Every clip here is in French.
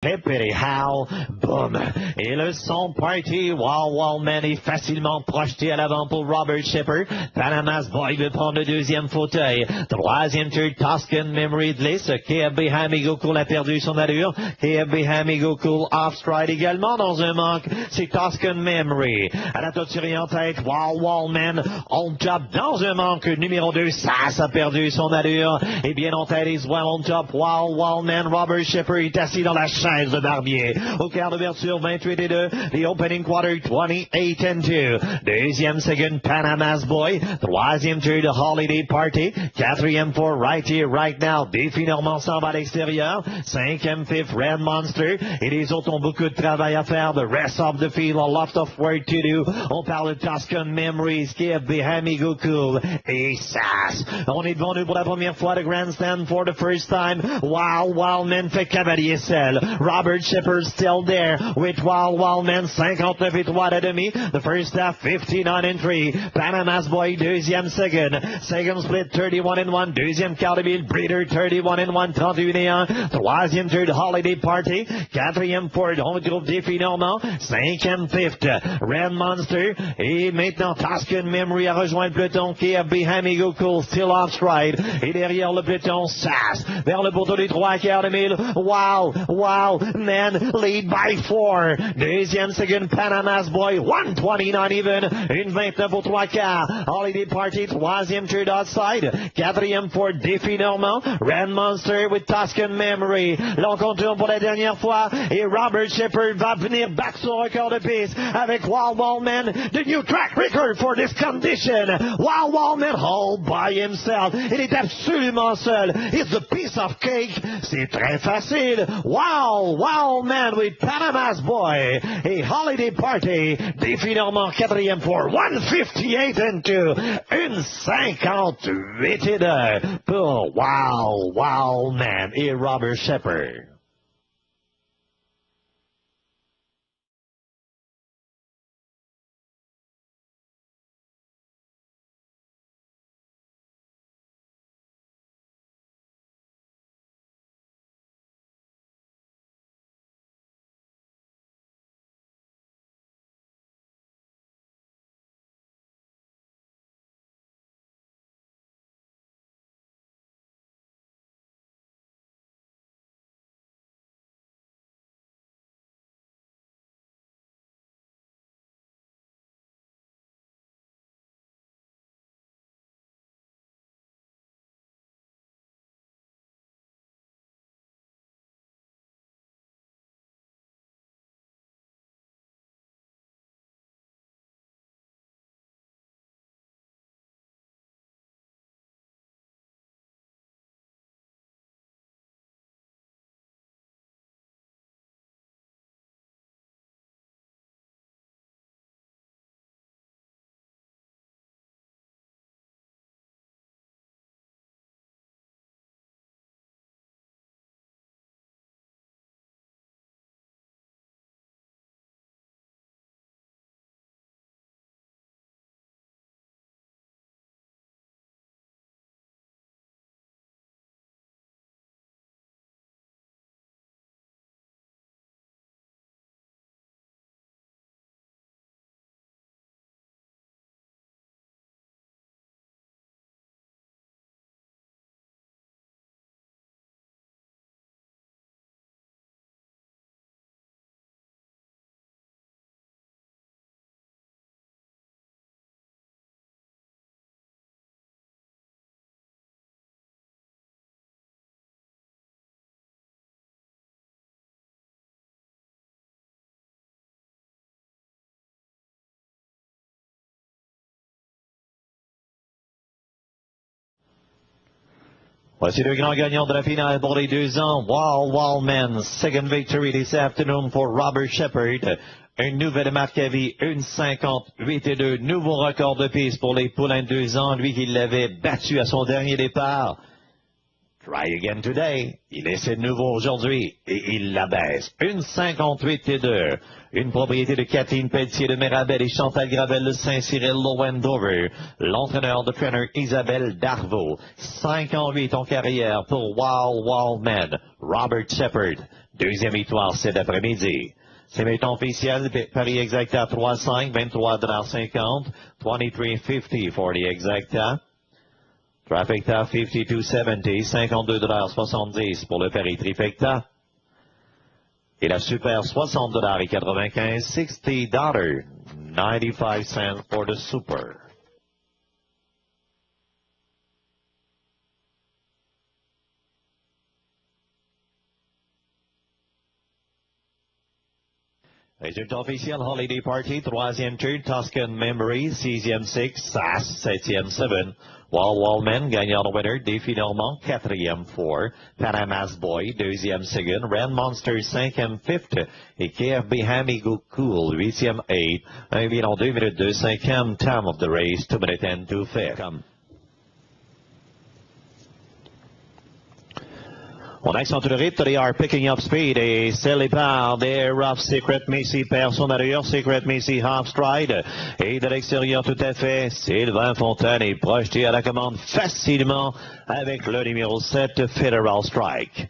Hippity how, boum. Et le son party, Wild Wild Man est facilement projeté à l'avant pour Robert Shepard. Panama's Boy veut prendre le deuxième fauteuil. Troisième tour, Toscan Memory de l'Est. KFB Hamigo Cool a perdu son allure. KFB Hamigo Cool off-stride également dans un manque. C'est Toscan Memory. À la toiturie en tête, Wild Wild Man on top dans un manque. Numéro 2, Sass a perdu son allure. Et bien en tête, is well on top, Wild Wild Man. Robert Shepard est assis dans la chaise de Barbier. Au quart d'ouverture, 28-2. The opening quarter, 28-2. Deuxième second, Panama's Boy. Troisième tour de Holiday Party. Quatrième for Right Here, Right Now. Défi Normand s'en va à l'extérieur. Cinquième, fifth, Red Monster. Et les autres ont beaucoup de travail à faire. The rest of the field, a lot of work to do. On parle de Toscan Memories, KFB Hamigo Cool et Sass. On est devant nous pour la première fois de Grandstand for the first time. Wild Wild Man fait cavalier seul. Robert Shepard still there with Wild Wild Man, 59-3 à demi. The first half, 59-3. Panama's Boy, deuxième second. Second split, 31-1. Deuxième quart de mille, Breeder, 31-1, 31-1. Troisième tour de Holiday Party. Quatrième Ford, on retrouve Défi Normand. Cinquième fifth, Red Monster. Et maintenant, Toscan Memory a rejoint le peloton. KFB Hamigo Cool, still off stride. Et derrière le peloton, Sass. Vers le poteau des trois quarts de mille. Wild Man lead by 4. Deuxième second, Panama's Boy, 129 even. Une 29 aux trois quarts. Holiday Party, troisième tour d'outside. Quatrième Ford, Défi Normand. Red Monster with Toscan Memory. L'on contourne pour la dernière fois. Et Robert Shepard va venir battre son record de piste avec Wild Wild Man. The new track record for this condition. Wild Wild Man all by himself. Il est absolument seul. It's a piece of cake. C'est très facile. Wild Man with Panama's Boy. A Holiday Party. Défi Normand, quatrième pour 158-2. Une 58-2 pour Wild Man et Robert Shepard. Voici le grand gagnant de la finale pour les 2 ans, Wild Man. Second victory this afternoon for Robert Shepard. Une nouvelle marque à vie, 1,58-2. Nouveau record de piste pour les poulains de 2 ans. Lui qui l'avait battu à son dernier départ. Try again today. Il essaie de nouveau aujourd'hui et il la baisse. 1,58-2. Une propriété de Kathleen Pelletier de Mirabel et Chantal Gravel de Saint-Cyril Lowendover. L'entraîneur de trainer Isabelle Darvaux. 5 ans 8 en carrière pour Wild Man. Robert Shepard. Deuxième victoire cet après-midi. C'est maintenant officiel. Paris exact à 3,5, 23,50 $23.50 for the exacta. Trifecta 52,70, $52,70 pour le Paris trifecta. Et la super $60,95, $60.95 for the super. Résultat officiel, Holiday Party, troisième tour, Tuscan Memory, sixième Six, Sass, septième Seven, Wall Men, gagnant le winner, Défi Normand, quatrième Four, Panama's Boy, deuxième Second, Red Monster, cinquième Fifth, et KFB Hamigo Cool, huitième Eight, 1 bilan 2 minutes 2, cinquième time of the race, 2 minutes and 2 fifth. On accentue le rythme, they are picking up speed, et c'est les parts des Rough Secret Missy perd son allure, Secret Missy half stride, et de l'extérieur tout à fait, Sylvain Fontaine est projeté à la commande facilement avec le numéro 7, Federal Strike.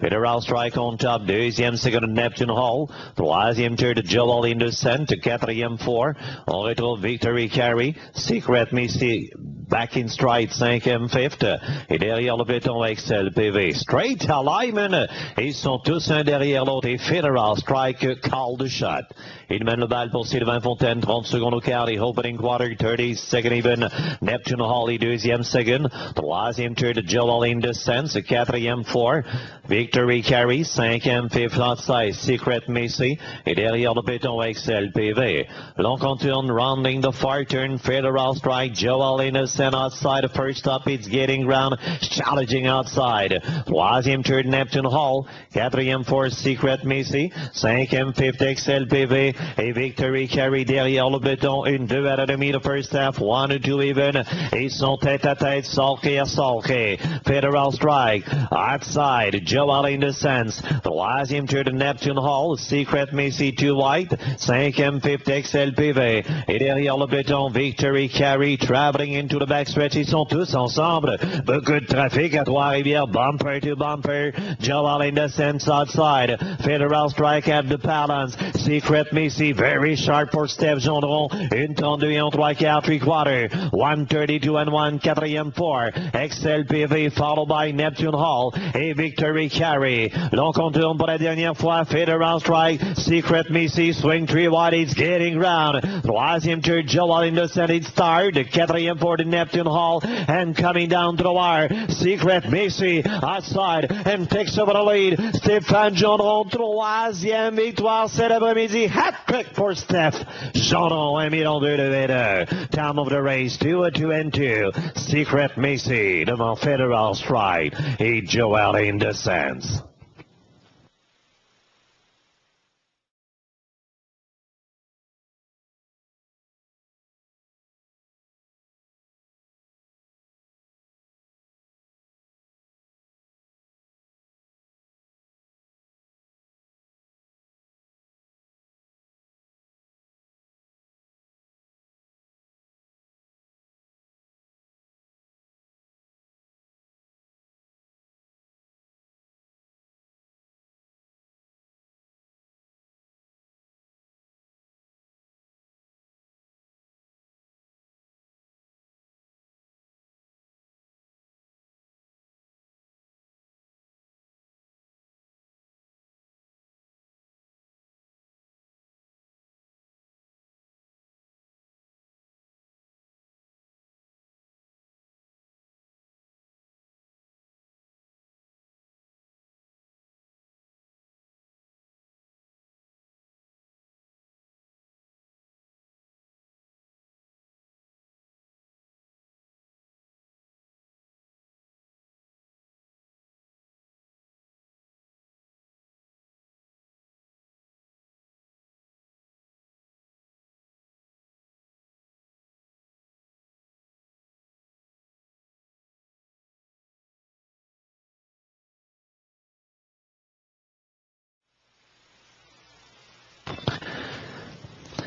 Federal Strike on top, deuxième Second Neptune Hall, troisième tour de Joel Indecent, quatrième Four, on retrouve Victory Carry, Secret Missy back in stride, cinquième Fifth, et derrière le peloton Excel PV, Straight Alignment, ils sont tous un derrière l'autre, et Federal Strike call the shot. Il mène le bal pour Sylvain Fontaine, 30 secondes au quart, et opening quarter, 30 second even, Neptune Hall est deuxième second, troisième tour de Joel Indecent, quatrième Four, Victory Carry, cinquième Fifth outside, Secret Missy, et derrière le peloton Excel PV. Long contourne, rounding the far turn, Federal Strike, Joel Innocent outside, first up, it's getting ground, challenging outside. Troisième tour de Neptune Hall, quatrième Four, Secret Missy, cinquième Fifth Excel PV, et Victory Carry derrière le peloton, une 2 à la demi de first half, 1-2 even, ils sont tête à tête, sulky à sulky. Federal Strike, outside, Joel Innocence, troisième tour de Neptune Hall, Secret Missy to white, cinquième Fifth XLPV, et derrière le peloton, Victory Carry, traveling into the backstretch, ils sont tous ensemble, beaucoup de trafic à Trois-Rivières, bumper to bumper, Joel Innocence outside, Federal Strike at the balance, Secret Missy, very sharp for Steph Gendron, une 32 et 3/4, 3/4, 132 and 1, quatrième Four, XLPV, followed by Neptune Hall, et Victory Carry, long contourne pour la dernière fois, Federal Strike, Secret Missy, swing 3 wide, it's getting round, troisième tour, Joel Innocent, it's start, quatrième for the Neptune Hall, and coming down to the wire, Secret Missy, outside, and takes over the lead, Stéphane Gendron, troisième victoire cet après-midi, hat-trick for Steph Gendron, 1 million 2 de V2, time of the race, 2 and 2, Secret Missy, devant Federal Strike, et Joel Indecence.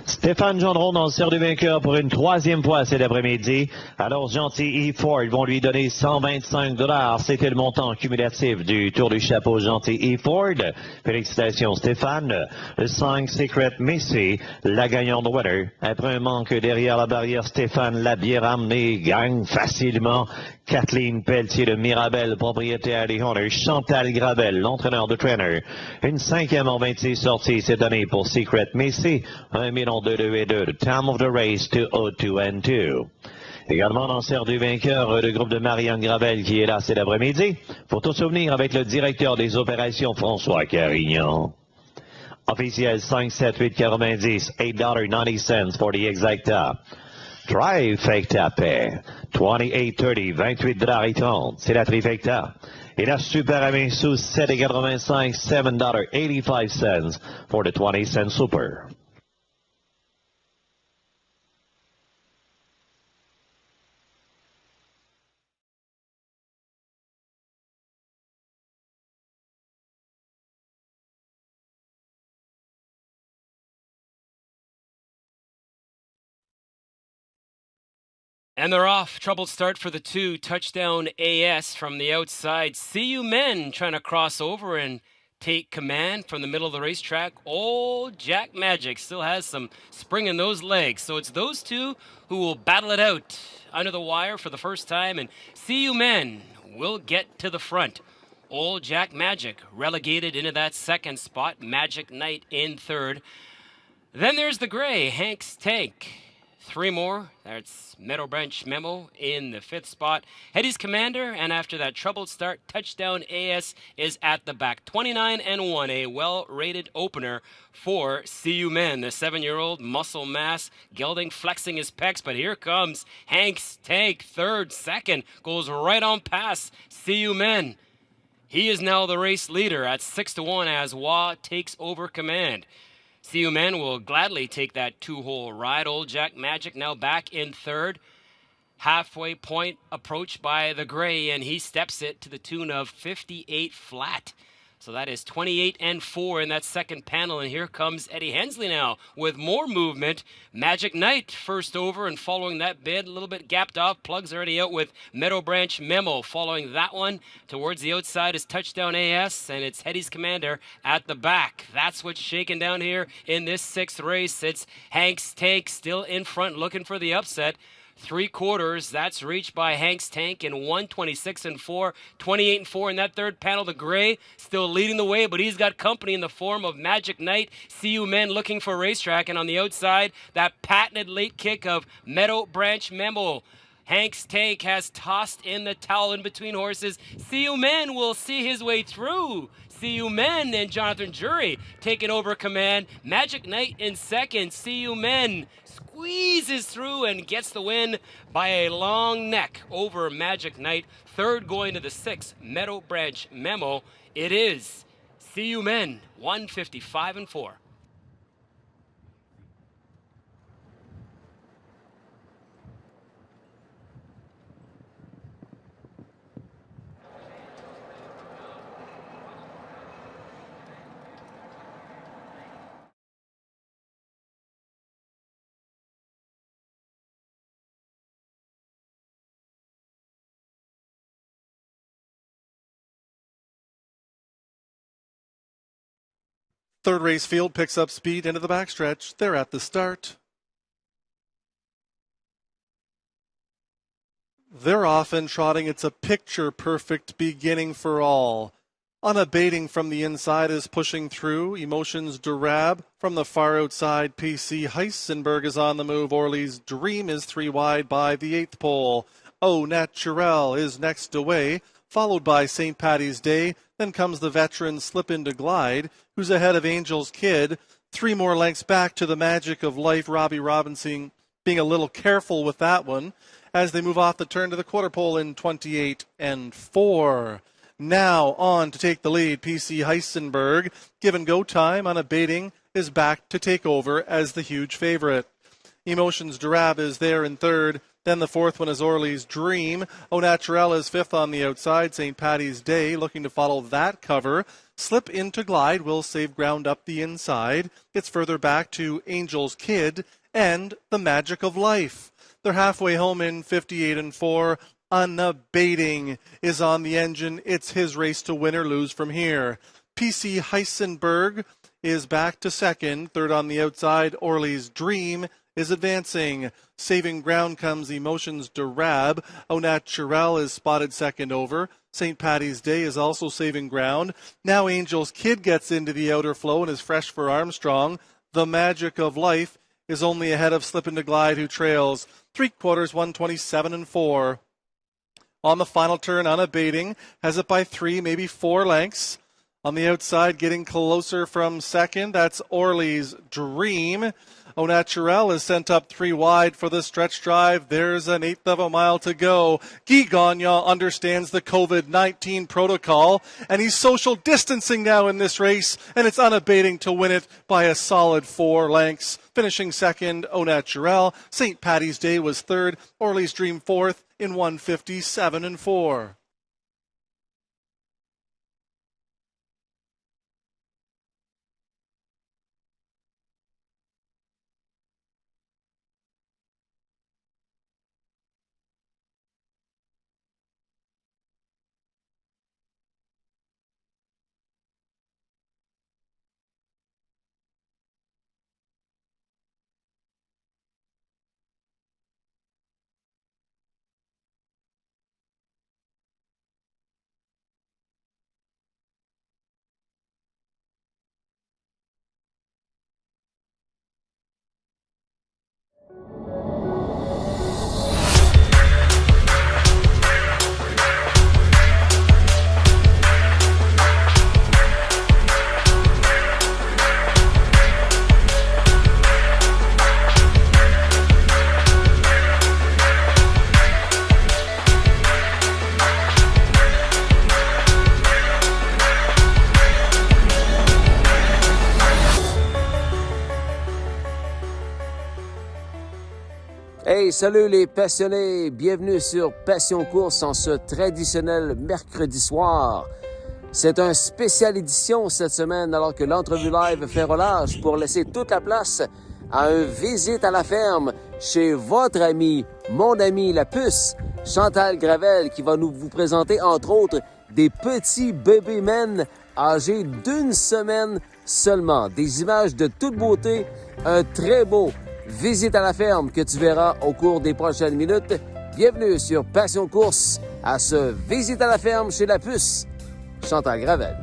Stéphane Gendron dans le cerf du vainqueur pour une troisième fois cet après-midi. Alors, Gentil E. Ford vont lui donner 125 $. C'était le montant cumulatif du Tour du Chapeau Gentil E. Ford. Félicitations, Stéphane. Le 5 Secret Missy, la gagnante winner. Après un manque derrière la barrière, Stéphane l'a bien ramené, gagne facilement. Kathleen Pelletier de Mirabel, propriétaire des Hunters. Chantal Gravel, l'entraîneur de trainer. Une cinquième en 26 sorties cette année pour Secret Missy. 1 million de 2 et 2. The time of the race to 0-2 and 2. Également dans le cerf du vainqueur, le groupe de Marianne Gravel qui est là cet après-midi. Pour tout souvenir avec le directeur des opérations François Carignan. Officiel 5, 7, 8, 90, $8.90 for the exacta. Trifecta pair, 28.30, 28,30 $. C'est la trifecta. Et la super amie sous 7,85, $7.85 for the 20-cent super. And they're off. Troubled start for the 2. Touchdown AS from the outside. CU Men trying to cross over and take command from the middle of the racetrack. Old Jack Magic still has some spring in those legs. So it's those two who will battle it out under the wire for the first time. And CU Men will get to the front. Old Jack Magic relegated into that second spot. Magic Knight in third. Then there's the gray, Hank's Tank. 3 more. That's Meadow Branch Memo in the 5th spot. Hetty's Commander, and after that troubled start, Touchdown AS is at the back. 29-1, a well-rated opener for CU Men. The 7-year-old muscle mass, gelding flexing his pecs, but here comes Hank's Tank, third, second, goes right on past CU Men. He is now the race leader at 6-1 as Wah takes over command. CU Men will gladly take that 2-hole ride. Old Jack Magic now back in third. Halfway point approached by the gray, and he steps it to the tune of 58 flat. So that is 28-4 in that second panel, and here comes Eddie Hensley now with more movement. Magic Knight first over, and following that bid, a little bit gapped off. Plug's already out with Meadow Branch Memo. Following that one, towards the outside is Touchdown AS, and it's Hetty's Commander at the back. That's what's shaking down here in this 6th race. It's Hank's Tank still in front, looking for the upset. 3/4, that's reached by Hank's Tank in 1:26-4, 28-4 in that third panel. The gray still leading the way, but he's got company in the form of Magic Knight. CU Men looking for racetrack, and on the outside, that patented late kick of Meadow Branch Memo. Hank's Tank has tossed in the towel in between horses. CU Men will see his way through. CU Men and Jonathan Jury taking over command. Magic Knight in second. CU Men squeezes through and gets the win by a long neck over Magic Knight. Third going to the 6th, Meadow Branch Memo. It is CU Men, 155-4. Third race field picks up speed into the backstretch. They're at the start. They're off and trotting. It's a picture-perfect beginning for all. Unabating from the inside is pushing through. Emotions Durab from the far outside. PC Heisenberg is on the move. Orly's Dream is 3 wide by the 8th pole. Au Naturel is next away, followed by St. Paddy's Day. Then comes the veteran Slip Into Glide, who's ahead of Angel's Kid. 3 more lengths back to the Magic of Life. Robbie Robinson being a little careful with that one as they move off the turn to the quarter pole in 28-4. Now on to take the lead, PC Heisenberg. Given go time unabating is back to take over as the huge favorite. Emotions Durab is there in third. Then the 4th one is Orly's Dream. Au Naturel is 5th on the outside. St. Paddy's Day looking to follow that cover. Slip into Glide will save ground up the inside. It's further back to Angel's Kid and The Magic of Life. They're halfway home in 58 and 4. Unabating is on the engine. It's his race to win or lose from here. PC Heisenberg is back to second. Third on the outside, Orly's Dream is advancing. Saving ground comes Emotions Durab. Au Naturel is spotted second over. St. Paddy's Day is also saving ground. Now Angel's Kid gets into the outer flow and is fresh for Armstrong. The Magic of Life is only ahead of Slip into Glide, who trails 3/4, 127 and 4. On the final turn, Unabating has it by 3, maybe 4 lengths. On the outside, getting closer from second, that's Orly's Dream. Au Naturel is sent up 3 wide for the stretch drive. There's an 1/8 of a mile to go. Guy Gagnon understands the COVID-19 protocol, and he's social distancing now in this race, and it's Unabating to win it by a solid 4 lengths. Finishing second, Au Naturel. St. Paddy's Day was third. Orly's Dream fourth in 157 and 4. Hey, salut les passionnés! Bienvenue sur Passion Course en ce traditionnel mercredi soir. C'est une spéciale édition cette semaine alors que l'entrevue live fait relâche pour laisser toute la place à une visite à la ferme chez votre ami, mon ami la puce, Chantal Gravel, qui va vous présenter entre autres des petits bébés mènes âgés d'1 semaine seulement. Des images de toute beauté, un très beau visite à la ferme que tu verras au cours des prochaines minutes. Bienvenue sur Passion Course à ce visite à la ferme chez la puce, Chantal Gravel.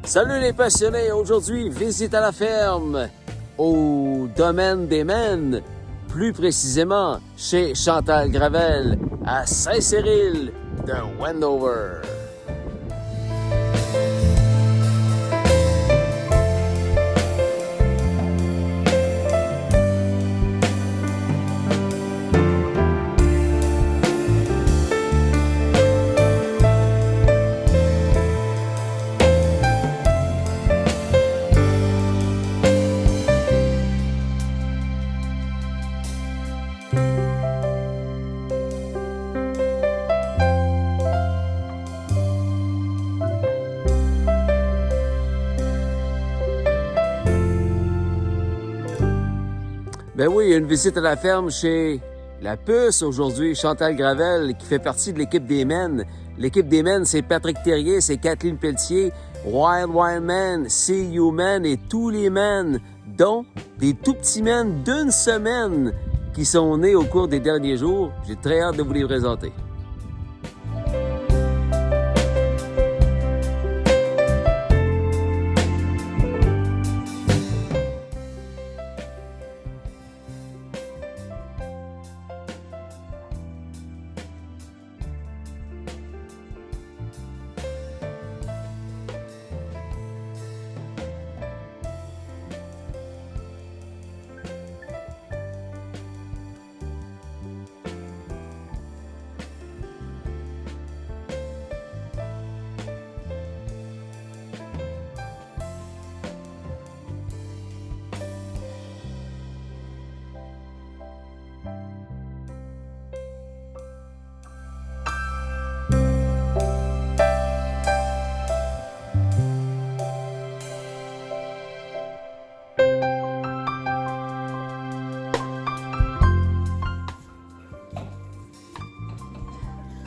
Salut les passionnés! Aujourd'hui, visite à la ferme au domaine des Maines, plus précisément chez Chantal Gravel à Saint-Cyril de Wendover. Ben oui, une visite à la ferme chez la puce aujourd'hui, Chantal Gravel, qui fait partie de l'équipe des Maines. L'équipe des Maines, c'est Patrick Terrier, c'est Kathleen Pelletier, Wild Man, See You Man et tous les Maines, dont des tout petits Maines d'1 semaine qui sont nés au cours des derniers jours. J'ai très hâte de vous les présenter.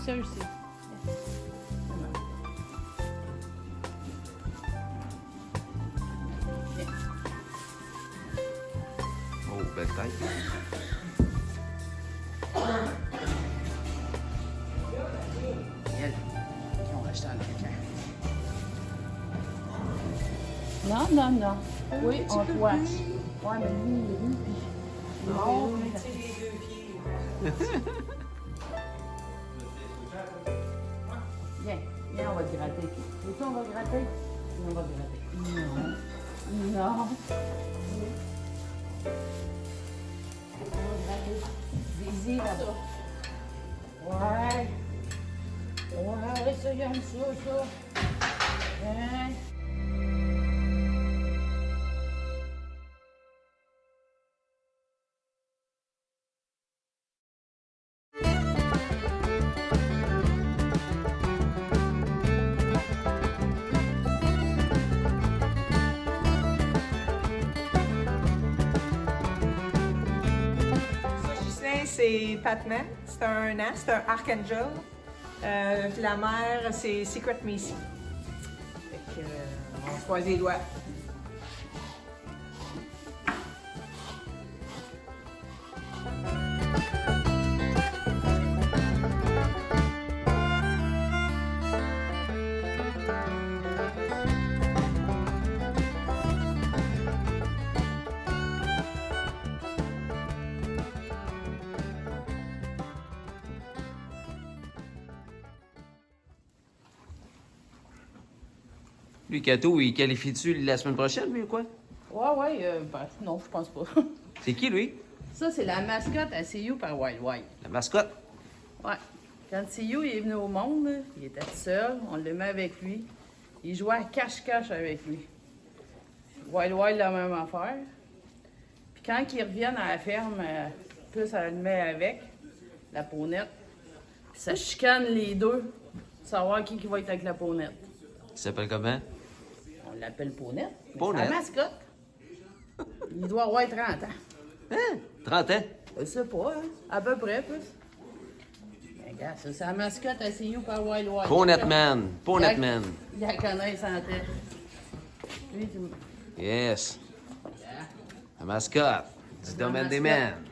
Seriously. Oh, belle tête. On va acheter un quelqu'un. Non, non, non. Oui, on te watch. Ouais, mais lui, il est lui, puis... Non, Viens, viens, on va te gratter. Et toi, on va gratter? On va gratter. Non. Non. On va gratter. Désir là-bas. Ouais. Ouais, ça, j'aime ça. Hein? Ça, Ghislain, c'est Patman. C'est un an, c'est un Archangel. La mère, c'est Secret Missy. Fait que, on se croise les doigts. Lui, Cato, il qualifie-tu la semaine prochaine, lui, ou quoi? Ouais, non, je pense pas. C'est qui, lui? Ça, c'est la mascotte à CU par Wild Wild. La mascotte. Ouais. Quand CU est venu au monde, là, il était tout seul, on le met avec lui. Il jouait à cache-cache avec lui. Wild Wild, la même affaire. Puis quand ils reviennent à la ferme, plus elle le met avec, la peaunette. Ça chicane les deux, pour savoir qui va être avec la peaunette. Il s'appelle comment? On l'appelle peaunette. mais c'est Peaunette. la mascotte. Il doit avoir 30 ans. Hein? 30 ans? Je sais pas, hein? À peu près, plus. Mais regarde, ça, c'est la mascotte à CU par Wild Wild. Ponetman. Ponetman. Il la connaît sans tête. Lui, tu... Yes. La mascotte du domaine des mascotte. men.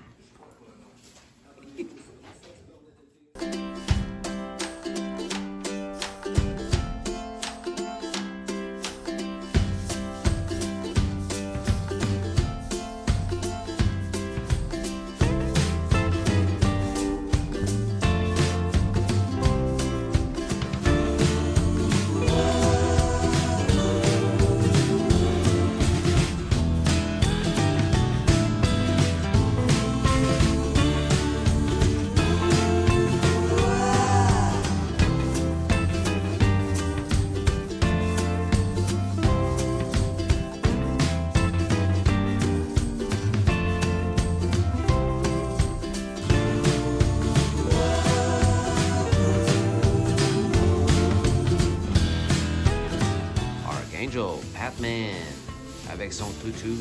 Archangel, Batman, avec son toutou.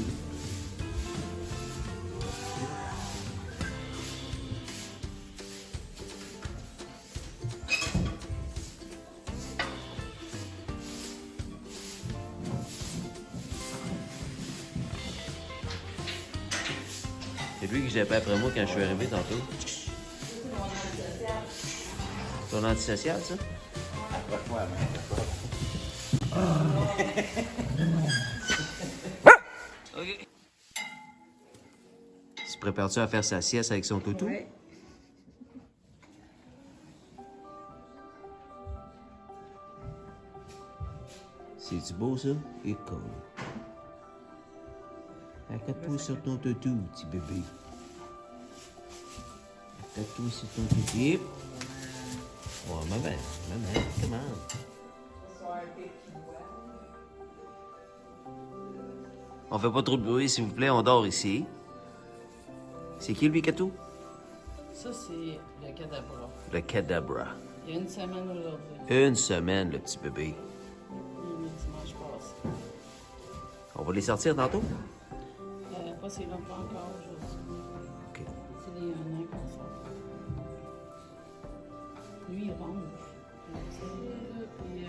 C'est lui que j'ai pas après moi quand je suis arrivé tantôt. Ton antisocial, ça? OK. Se prépare-tu à faire sa sieste avec son toutou? Oui. C'est-tu beau, ça? Et con. Accroche-toi sur ton toutou, petit bébé. Accroche-toi sur ton toutou. Yep. Oh, maman, come on. On fait pas trop de bruit, s'il vous plaît, on dort ici. C'est qui, lui, Catou? Ça, c'est le cadabra. Le Cadabra. Il y a une semaine aujourd'hui. Une semaine, le petit bébé. Le dimanche passé. On va les sortir tantôt? Pas si longtemps encore aujourd'hui. OK. C'est des 1 an qu'on sort. Lui, il ronge. Comme ça, là, puis,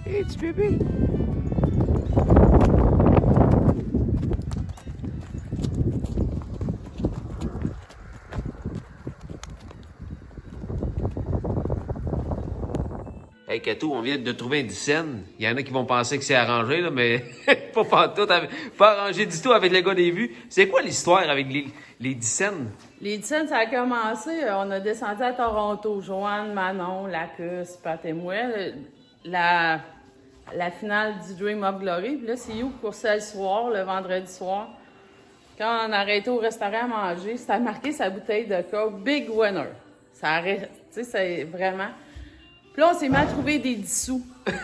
Hey, petit bébé! Hey, Kato, on vient de trouver un dixaine. Il y en a qui vont penser que c'est arrangé, là, mais pas pantoute, pas arrangé du tout avec le gars des vues. C'est quoi l'histoire avec les dixaines? Les dixaines, ça a commencé, on a descendu à Toronto. Joanne, Manon, Lacus, Pat et moi. La finale du Dream of Glory. Puis là, c'est You qui coursait le soir, le vendredi soir. Quand on arrêtait au restaurant à manger, c'était marqué sa bouteille de Coke, Big Winner. Ça arrête, tu sais, c'est vraiment... Puis là, on s'est mis à trouver des 10 sous. Puis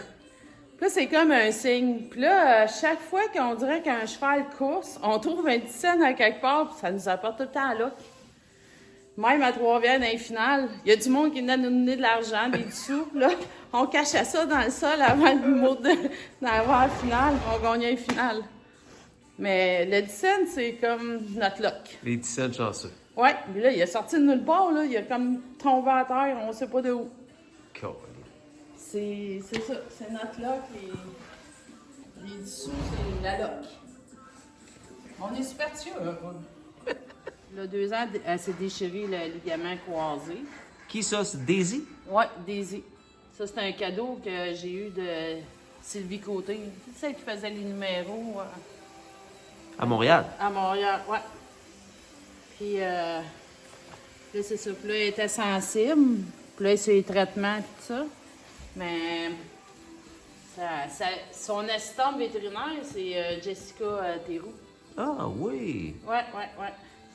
là, c'est comme un signe. Puis là, chaque fois qu'on dirait qu'un cheval course, on trouve un 10 cents à quelque part, puis ça nous apporte tout le temps à l'oc. Même à Trois-Rivières, dans les finales, il y a du monde qui venait nous donner de l'argent, des 10 sous. Là, on cachait ça dans le sol avant d'avoir la finale, puis on gagnait les finales. Mais le 10 cents, c'est comme notre loc. Les dixaines chanceux. Ouais, puis là, il est sorti de nulle part, là. Il a comme tombé à terre, on sait pas de où. Cool. C'est ça, c'est notre loc. Les 10 sous, c'est la loc. On est superstitieux, hein. Il y a 2 ans, elle s'est déchiré le ligament croisé. Qui ça, c'est Daisy? Ouais, Daisy. Ça, c'est un cadeau que j'ai eu de Sylvie Côté. C'est celle qui faisait les numéros À Montréal? à Montréal, ouais. Puis, là, c'est ça. Puis là, elle était sensible. Puis là, c'est les traitements et tout ça. Mais son assistante vétérinaire, c'est Jessica Théroux. Ah oui! Ouais.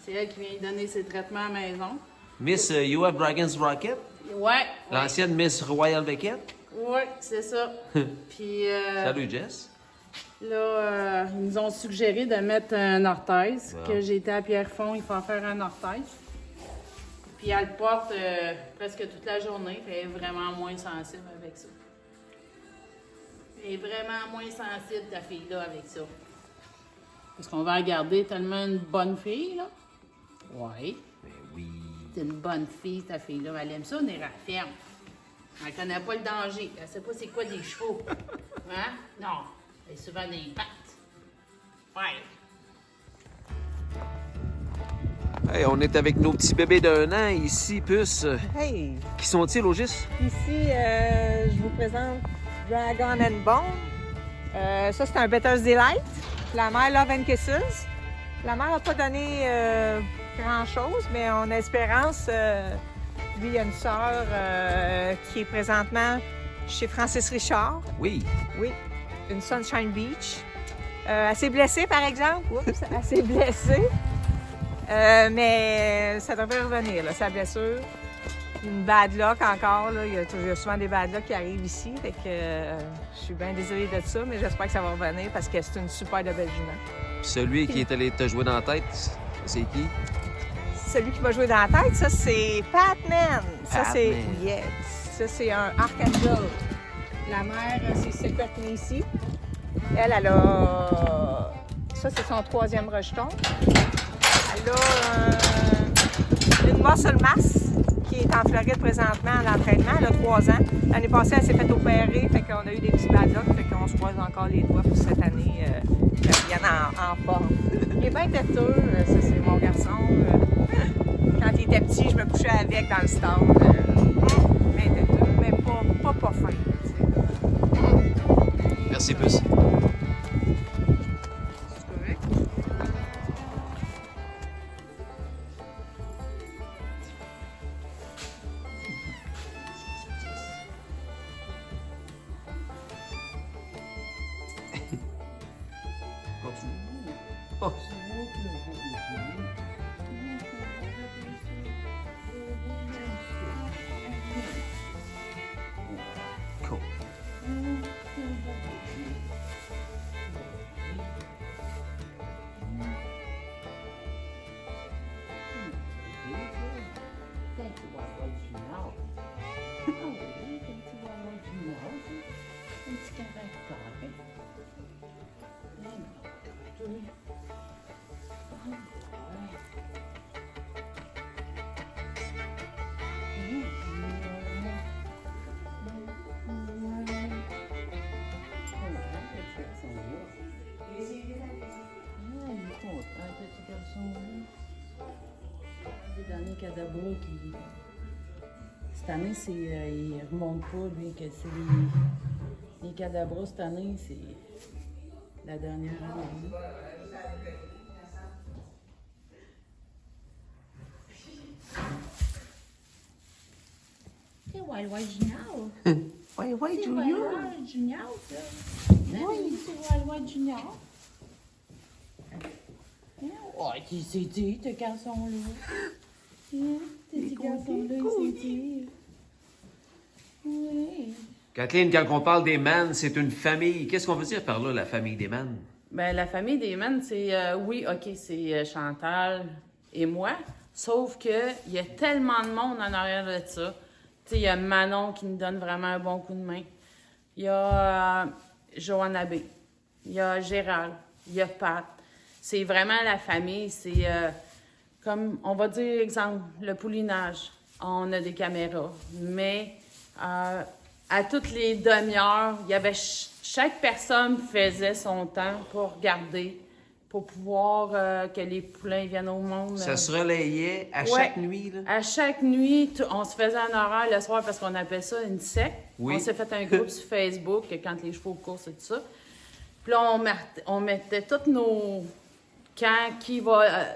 C'est elle qui vient donner ses traitements à la maison. Miss UF Dragons Rocket? Ouais. L'ancienne Miss Royal Beckett? Ouais, c'est ça. Puis Salut Jess. là, ils nous ont suggéré de mettre un orthèse, Wow. que j'ai été à Pierrefonds, il faut en faire un orthèse. Puis elle le porte presque toute la journée, puis elle est vraiment moins sensible avec ça. Elle est vraiment moins sensible, ta fille-là, avec ça. Parce qu'on va regarder tellement une bonne fille, là. Oui. Ben oui. C'est une bonne fille, ta fille-là. Elle aime ça, on est ferme. Elle connaît pas le danger. Elle sait pas c'est quoi des chevaux. Hein? Non. Elle est souvent dans les pattes. Ouais. Hey, on est avec nos petits bébés d'1 an ici, Puce. Hey! Qui sont-ils au gis? Ici, je vous présente Dragon and Bone. Ça, c'est un Better's Delight. La mère Love and Kisses. La mère n'a pas donné grand-chose, mais on a espérance. Lui, il y a une sœur qui est présentement chez Francis Richard. Oui. Oui, une Sunshine Beach. Elle s'est blessée, par exemple. Oups, elle s'est blessée. Mais ça devrait revenir, là, sa blessure. une bad luck encore. Là. Il y a souvent des bad luck qui arrivent ici. Fait que je suis bien désolée de ça, mais j'espère que ça va revenir parce que c'est une super de belle jument. Celui qui est allé te jouer dans la tête, c'est qui? Celui qui m'a joué dans la tête, ça, c'est Patman. Ça, c'est... Patman. Yes. Ça, c'est un Archangel. La mère, c'est Secret ici. Elle a... Ça, c'est son 3e rejeton. Elle a une muscle mass qui est en Floride présentement en entraînement. Elle a 3 ans. L'année passée, elle s'est fait opérer. Fait qu'on a eu des petits bad luck. Fait qu'on se croise encore les doigts pour cette année qu'elle vienne en forme. Il est bien têteux. Ça, c'est mon garçon. Quand il était petit, je me couchais avec dans le stade. Bien têteux, mais pas fin. Merci, Puce. Oh. Cool. Le dernier cadabra qui. Cette année, c'est. Il remonte pas, lui, que c'est les cadabras cette année, c'est la dernière année. C'est Wild Wild Junior. Ouais, ouais, C'est Junior. Wild Wild Junior, ça. Oui, c'est Wild Wild Junior. Oh, qui s'est dit, ce garçon-là? Ce petit garçon-là, il s'est dit. Oui. Kathleen, quand on parle des Mann, c'est une famille. Qu'est-ce qu'on veut dire par là, la famille des Mann? Ben, la famille des Mann, c'est, oui, OK, c'est Chantal et moi, sauf qu'il y a tellement de monde en arrière de ça. Tu sais, il y a Manon qui nous donne vraiment un bon coup de main. Il y a Joanne Abbé. Il y a Gérald. Il y a Pat. C'est vraiment la famille. C'est comme, on va dire, exemple, le poulinage. On a des caméras. Mais à toutes les demi-heures, il y avait chaque personne faisait son temps pour regarder, pour pouvoir que les poulains viennent au monde. Ça se relayait à Ouais. chaque nuit, là? À chaque nuit, on se faisait un horaire le soir parce qu'on appelle ça une sec. Oui. On s'est fait un groupe sur Facebook quand les chevaux courent et tout ça. Puis là, on mettait tous nos... Quand, qui va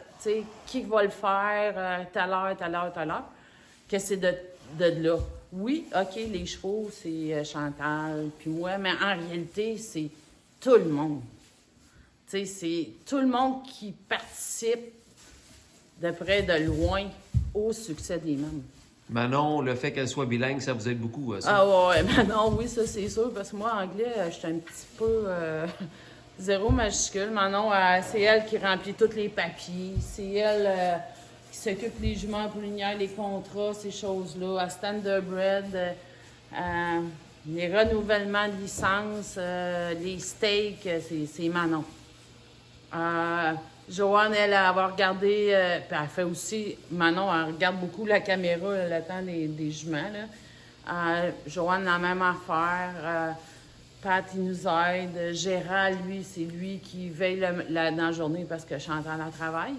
le faire, telle heure, que c'est de là. Oui, OK, les chevaux, c'est Chantal, puis moi, mais en réalité, c'est tout le monde. Tu sais, c'est tout le monde qui participe de près, de loin, au succès des membres. Manon, le fait qu'elle soit bilingue, ça vous aide beaucoup, ça? Ah ouais, Manon, oui, ça c'est sûr, parce que moi, en anglais, j'étais un petit peu zéro majuscule. Manon, c'est elle qui remplit tous les papiers, c'est elle qui s'occupe des juments poulinières, les contrats, ces choses-là, à Standardbred, les renouvellements de licences, les steaks, c'est Manon. Joanne, elle va regarder, puis elle fait aussi, Manon, elle regarde beaucoup la caméra, elle attend des juments, là. Joanne, la même affaire. Pat, il nous aide. Gérald, lui, c'est lui qui veille dans la journée parce que Chantal en travaille.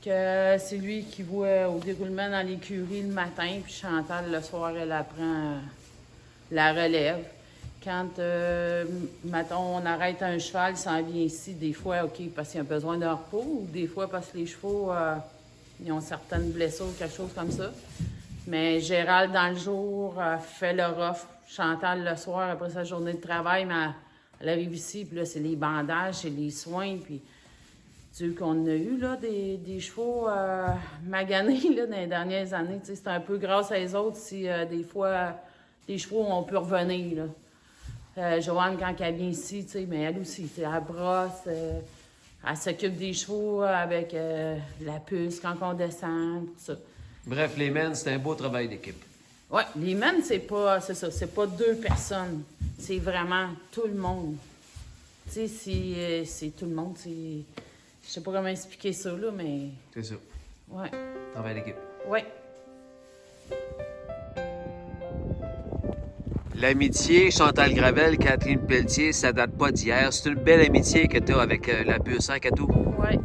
Que c'est lui qui voit au déroulement dans l'écurie le matin, puis Chantal, le soir, elle apprend la relève. Quand, mettons, on arrête un cheval, il s'en vient ici, des fois, OK, parce qu'il a besoin de repos, ou des fois parce que les chevaux, ils ont certaines blessures, quelque chose comme ça. Mais Gérald, dans le jour, fait le rough. Chantal, le soir, après sa journée de travail, mais elle arrive ici, puis là, c'est les bandages, c'est les soins, puis Dieu qu'on a eu là, des chevaux maganés là, dans les dernières années. C'est un peu grâce à les autres si des fois les chevaux on peut revenir. Là. Joanne, quand elle vient ici, mais elle aussi, elle brosse, elle s'occupe des chevaux avec la puce quand on descend, tout ça. Bref, les men, c'est un beau travail d'équipe. Oui, les men, c'est ça, c'est pas 2 personnes. C'est vraiment tout le monde. Tu sais, c'est tout le monde, c'est... Je sais pas comment expliquer ça, là, mais... C'est ça. Ouais. Travail d'équipe. Ouais. L'amitié, Chantal Gravel, Kathleen Pelletier, ça date pas d'hier. C'est une belle amitié que tu as avec la puce, hein, Katou? Oui.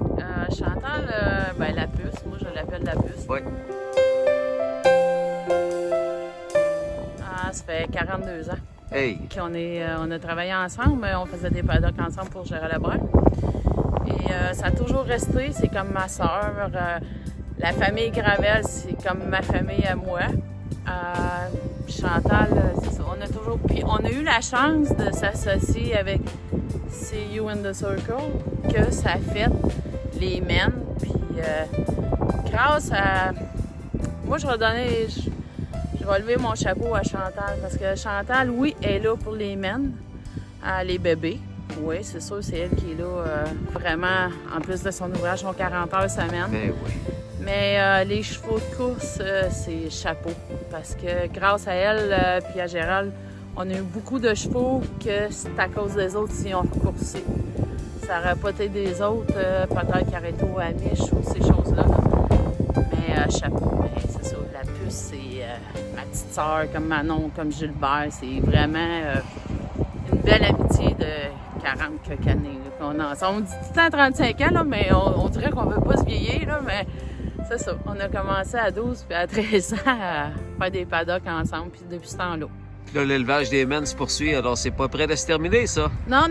Chantal, la puce, moi je l'appelle la puce. Oui. Ça fait 42 ans Hey! qu'on a travaillé ensemble. On faisait des paddocks ensemble pour gérer le bras. Et ça a toujours resté. C'est comme ma sœur. La famille Gravel, c'est comme ma famille à moi. Chantal, c'est ça. On a eu la chance de s'associer avec See You in the Circle, que ça a fait les men. Puis grâce à... Moi, je vais lever mon chapeau à Chantal parce que Chantal, oui, elle est là pour les men, les bébés. Oui, c'est sûr, c'est elle qui est là vraiment, en plus de son ouvrage, son 40 heures semaine. Ben oui. Mais les chevaux de course, c'est chapeau. Parce que grâce à elle puis à Gérald, on a eu beaucoup de chevaux que c'est à cause des autres s'ils ont coursé. Ça n'aurait pas été des autres, peut-être qu'ils auraient été au Amish ou ces choses-là. Mais chapeau, mais c'est ça. La puce, c'est ma petite sœur, comme Manon, comme Gilbert. C'est vraiment une belle amitié de 40 quelques années là, qu'on a ensemble. On dit tout le temps 35 ans, là, mais on dirait qu'on ne veut pas se vieillir, là, mais c'est ça. On a commencé à 12 puis à 13 ans à faire des paddocks ensemble, puis depuis ce temps-là. Là, l'élevage des men se poursuit, alors c'est pas prêt de se terminer, ça? Non,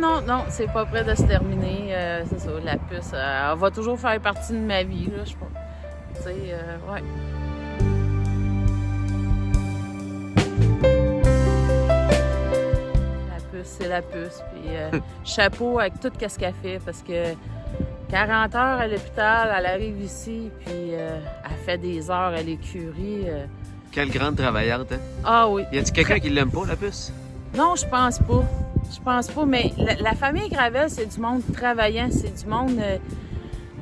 c'est pas prêt de se terminer. C'est ça, la puce, elle va toujours faire partie de ma vie, là, je pense. Tu sais, ouais. La puce, c'est la puce. Puis chapeau avec tout ce qu'elle fait, parce que 40 heures à l'hôpital, elle arrive ici, puis elle fait des heures à l'écurie. Quelle grande travaillante, hein? Ah oui. Y a-t-il quelqu'un qui l'aime pas, la puce? Non, je pense pas. Je pense pas, mais la famille Gravel, c'est du monde travaillant, c'est du monde...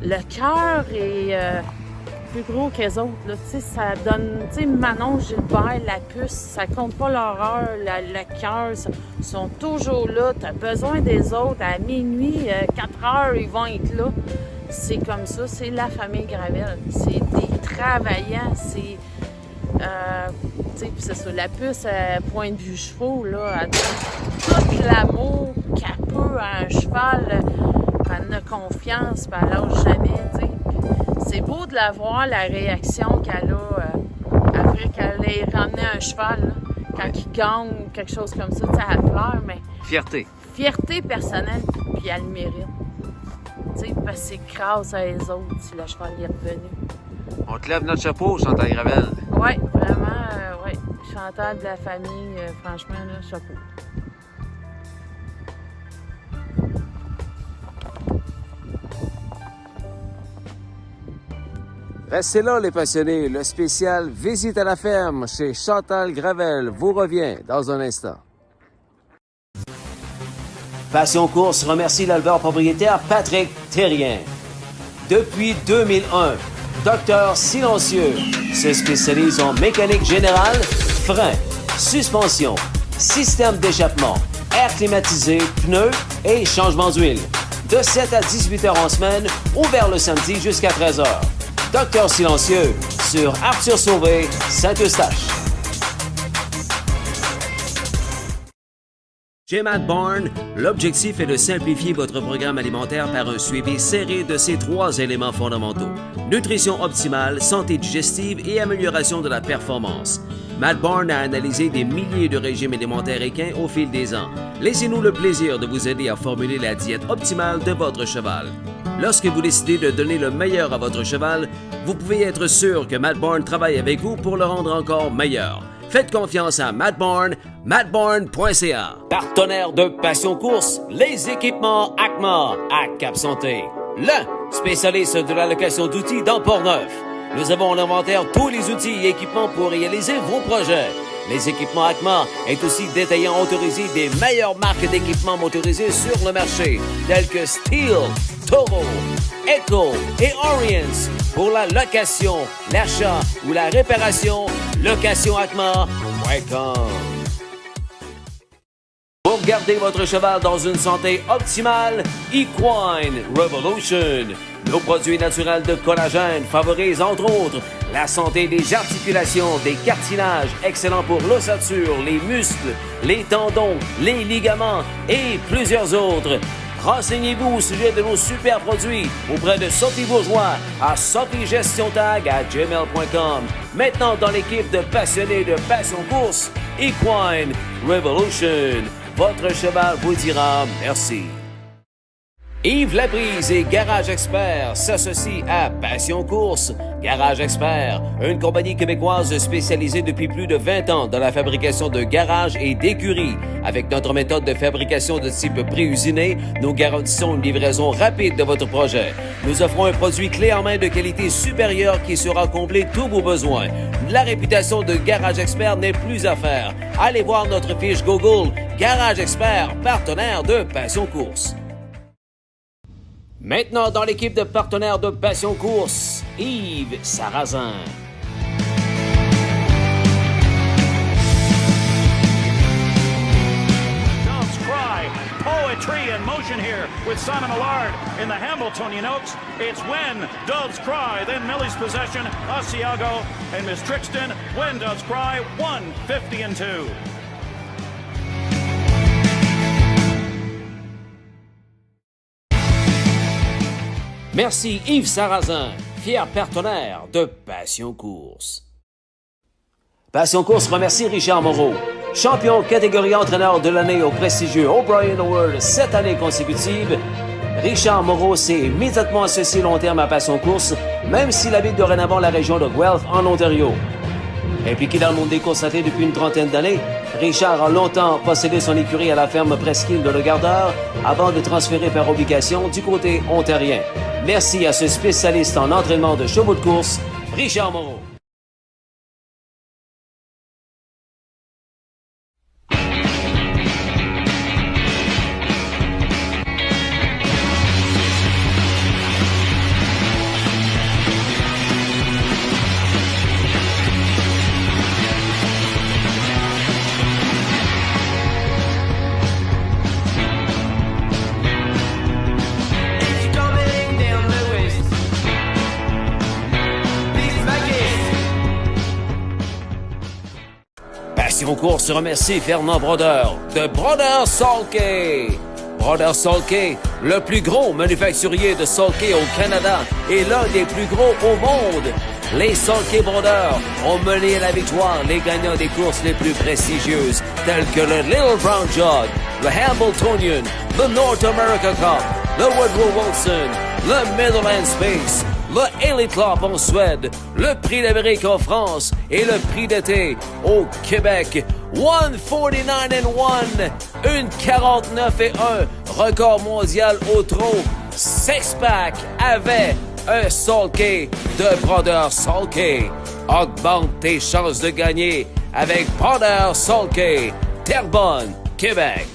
le cœur est plus gros qu'les autres, là. Tu sais, ça donne... Tu sais, Manon, Gilbert, la puce, ça compte pas leur heure, le cœur, ils sont toujours là. T'as besoin des autres. À minuit, 4 heures, ils vont être là. C'est comme ça, c'est la famille Gravel. C'est des travaillants, c'est... tu sais, puis c'est ça, la puce, point de vue chevaux, là, elle donne tout l'amour qu'elle peut à un cheval. Elle a confiance, puis elle lâche jamais, tu sais. C'est beau de la voir, la réaction qu'elle a après qu'elle ait ramené un cheval, là, quand il gagne quelque chose comme ça, tu sais, elle pleure, mais... Fierté. Fierté personnelle, puis elle le mérite. Tu sais, parce que c'est grâce à les autres si le cheval y est revenu. On te lève notre chapeau, Chantal Gravel. Oui, vraiment, oui. Chantal de la famille, franchement, là, chapeau. Restez là, les passionnés. Le spécial Visite à la ferme chez Chantal Gravel vous revient dans un instant. Passion Course remercie l'éleveur propriétaire Patrick Thérien. Depuis 2001, Docteur Silencieux se spécialise en mécanique générale, frein, suspension, système d'échappement, air climatisé, pneus et changement d'huile. De 7 à 18 heures en semaine, ouvert le samedi jusqu'à 13 heures. Docteur Silencieux sur Arthur Sauvé, Saint-Eustache. Chez Matt Barn, l'objectif est de simplifier votre programme alimentaire par un suivi serré de ces 3 éléments fondamentaux. Nutrition optimale, santé digestive et amélioration de la performance. Matt Barn a analysé des milliers de régimes alimentaires équins au fil des ans. Laissez-nous le plaisir de vous aider à formuler la diète optimale de votre cheval. Lorsque vous décidez de donner le meilleur à votre cheval, vous pouvez être sûr que Matt Barn travaille avec vous pour le rendre encore meilleur. Faites confiance à Matt Barn, mattbarn.ca. Partenaire de Passion Course, les équipements ACMA à Cap-Santé. Le spécialiste de la location d'outils dans Port-Neuf. Nous avons en inventaire tous les outils et équipements pour réaliser vos projets. Les équipements ACMA est aussi détaillant autorisé des meilleures marques d'équipements motorisés sur le marché, tels que Steel, Toro, Echo et Orients. Pour la location, l'achat ou la réparation, locationacma.com. Pour garder votre cheval dans une santé optimale, Equine Revolution. Nos produits naturels de collagène favorisent entre autres la santé des articulations, des cartilages, excellents pour l'ossature, les muscles, les tendons, les ligaments et plusieurs autres. Renseignez-vous au sujet de nos super produits auprès de Sophie Bourgeois à sophiegestiontag@gmail.com. Maintenant dans l'équipe de passionnés de passion course, Equine Revolution. Votre cheval vous dira merci. Yves Laprise et Garage Expert s'associent à Passion Course. Garage Expert, une compagnie québécoise spécialisée depuis plus de 20 ans dans la fabrication de garages et d'écuries. Avec notre méthode de fabrication de type pré-usiné, nous garantissons une livraison rapide de votre projet. Nous offrons un produit clé en main de qualité supérieure qui saura combler tous vos besoins. La réputation de Garage Expert n'est plus à faire. Allez voir notre fiche Google Garage Expert, partenaire de Passion Course. Maintenant, dans l'équipe de partenaires de Passion Course, Yves Sarrazin. Doves Cry, poetry in motion here with Simon Allard in the Hamiltonian Oaks. It's When Doves Cry, then Millie's Possession, Asiago, and Miss Trixton. When Doves Cry, 150-2. Merci Yves Sarrazin, fier partenaire de Passion Course. Passion Course remercie Richard Moreau, champion catégorie entraîneur de l'année au prestigieux O'Brien Award 7 années consécutives. Richard Moreau s'est immédiatement associé long terme à Passion Course, même s'il habite dorénavant la région de Guelph en Ontario. Impliqué dans le monde des courses à pied depuis une trentaine d'années, Richard a longtemps possédé son écurie à la ferme Presqu'île de Le Gardeur avant de transférer par obligation du côté ontarien. Merci à ce spécialiste en entraînement de chevaux de course, Richard Moreau. Passion Course remercie Fernand Brodeur de Brodeur Salkey. Brodeur Salkey, le plus gros manufacturier de Salkey au Canada et l'un des plus gros au monde. Les Salkey Brodeur ont mené à la victoire les gagnants des courses les plus prestigieuses, telles que le Little Brown Jug, le Hamiltonian, le North America Cup, le Woodrow Wilson, le Midland Space, le Elite Club en Suède, le Prix d'Amérique en France et le Prix d'été au Québec. 149-1, une 49-1, record mondial au trot. Six-pack avait un Salkey de Brodeur Salkey. Augmente tes chances de gagner avec Brodeur Salkey. Terrebonne, Québec.